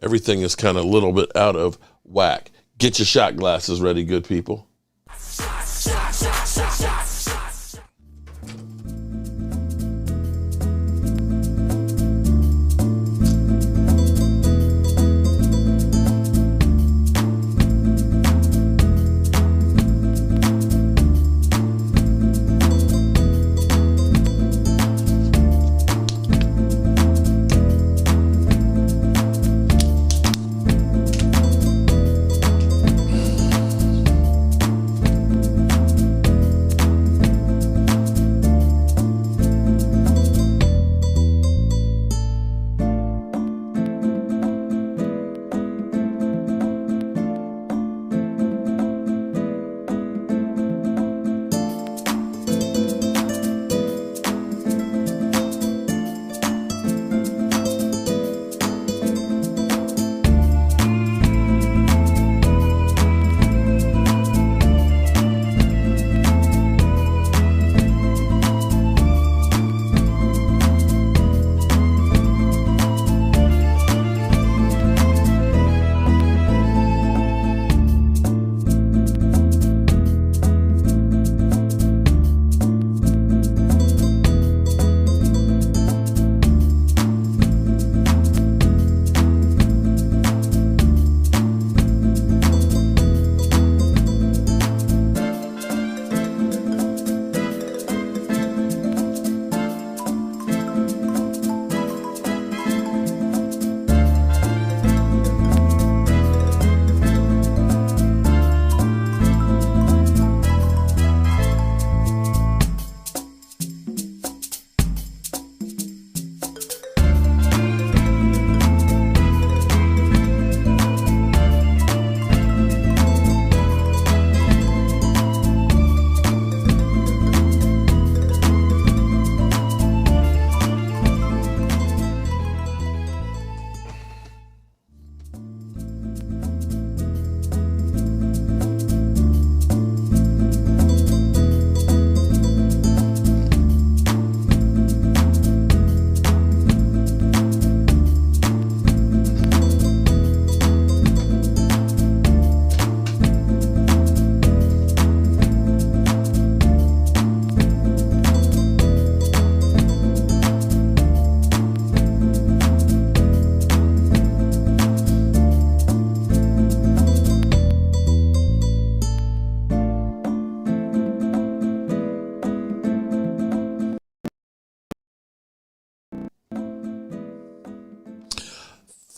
[SPEAKER 2] everything is kind of a little bit out of whack. Get your shot glasses ready, good people.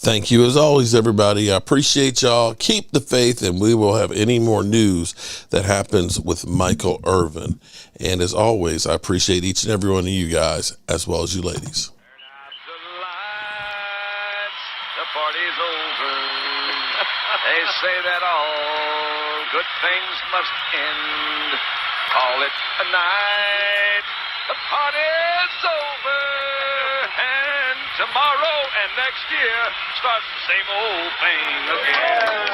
[SPEAKER 2] Thank you as always, everybody. I appreciate y'all. Keep the faith, and we will have any more news that happens with Michael Irvin. And as always, I appreciate each and every one of you guys, as well as you ladies.
[SPEAKER 11] The party's over. They say that all good things must end. Call it a night. The party's over. And tomorrow and next year starts the same old thing again.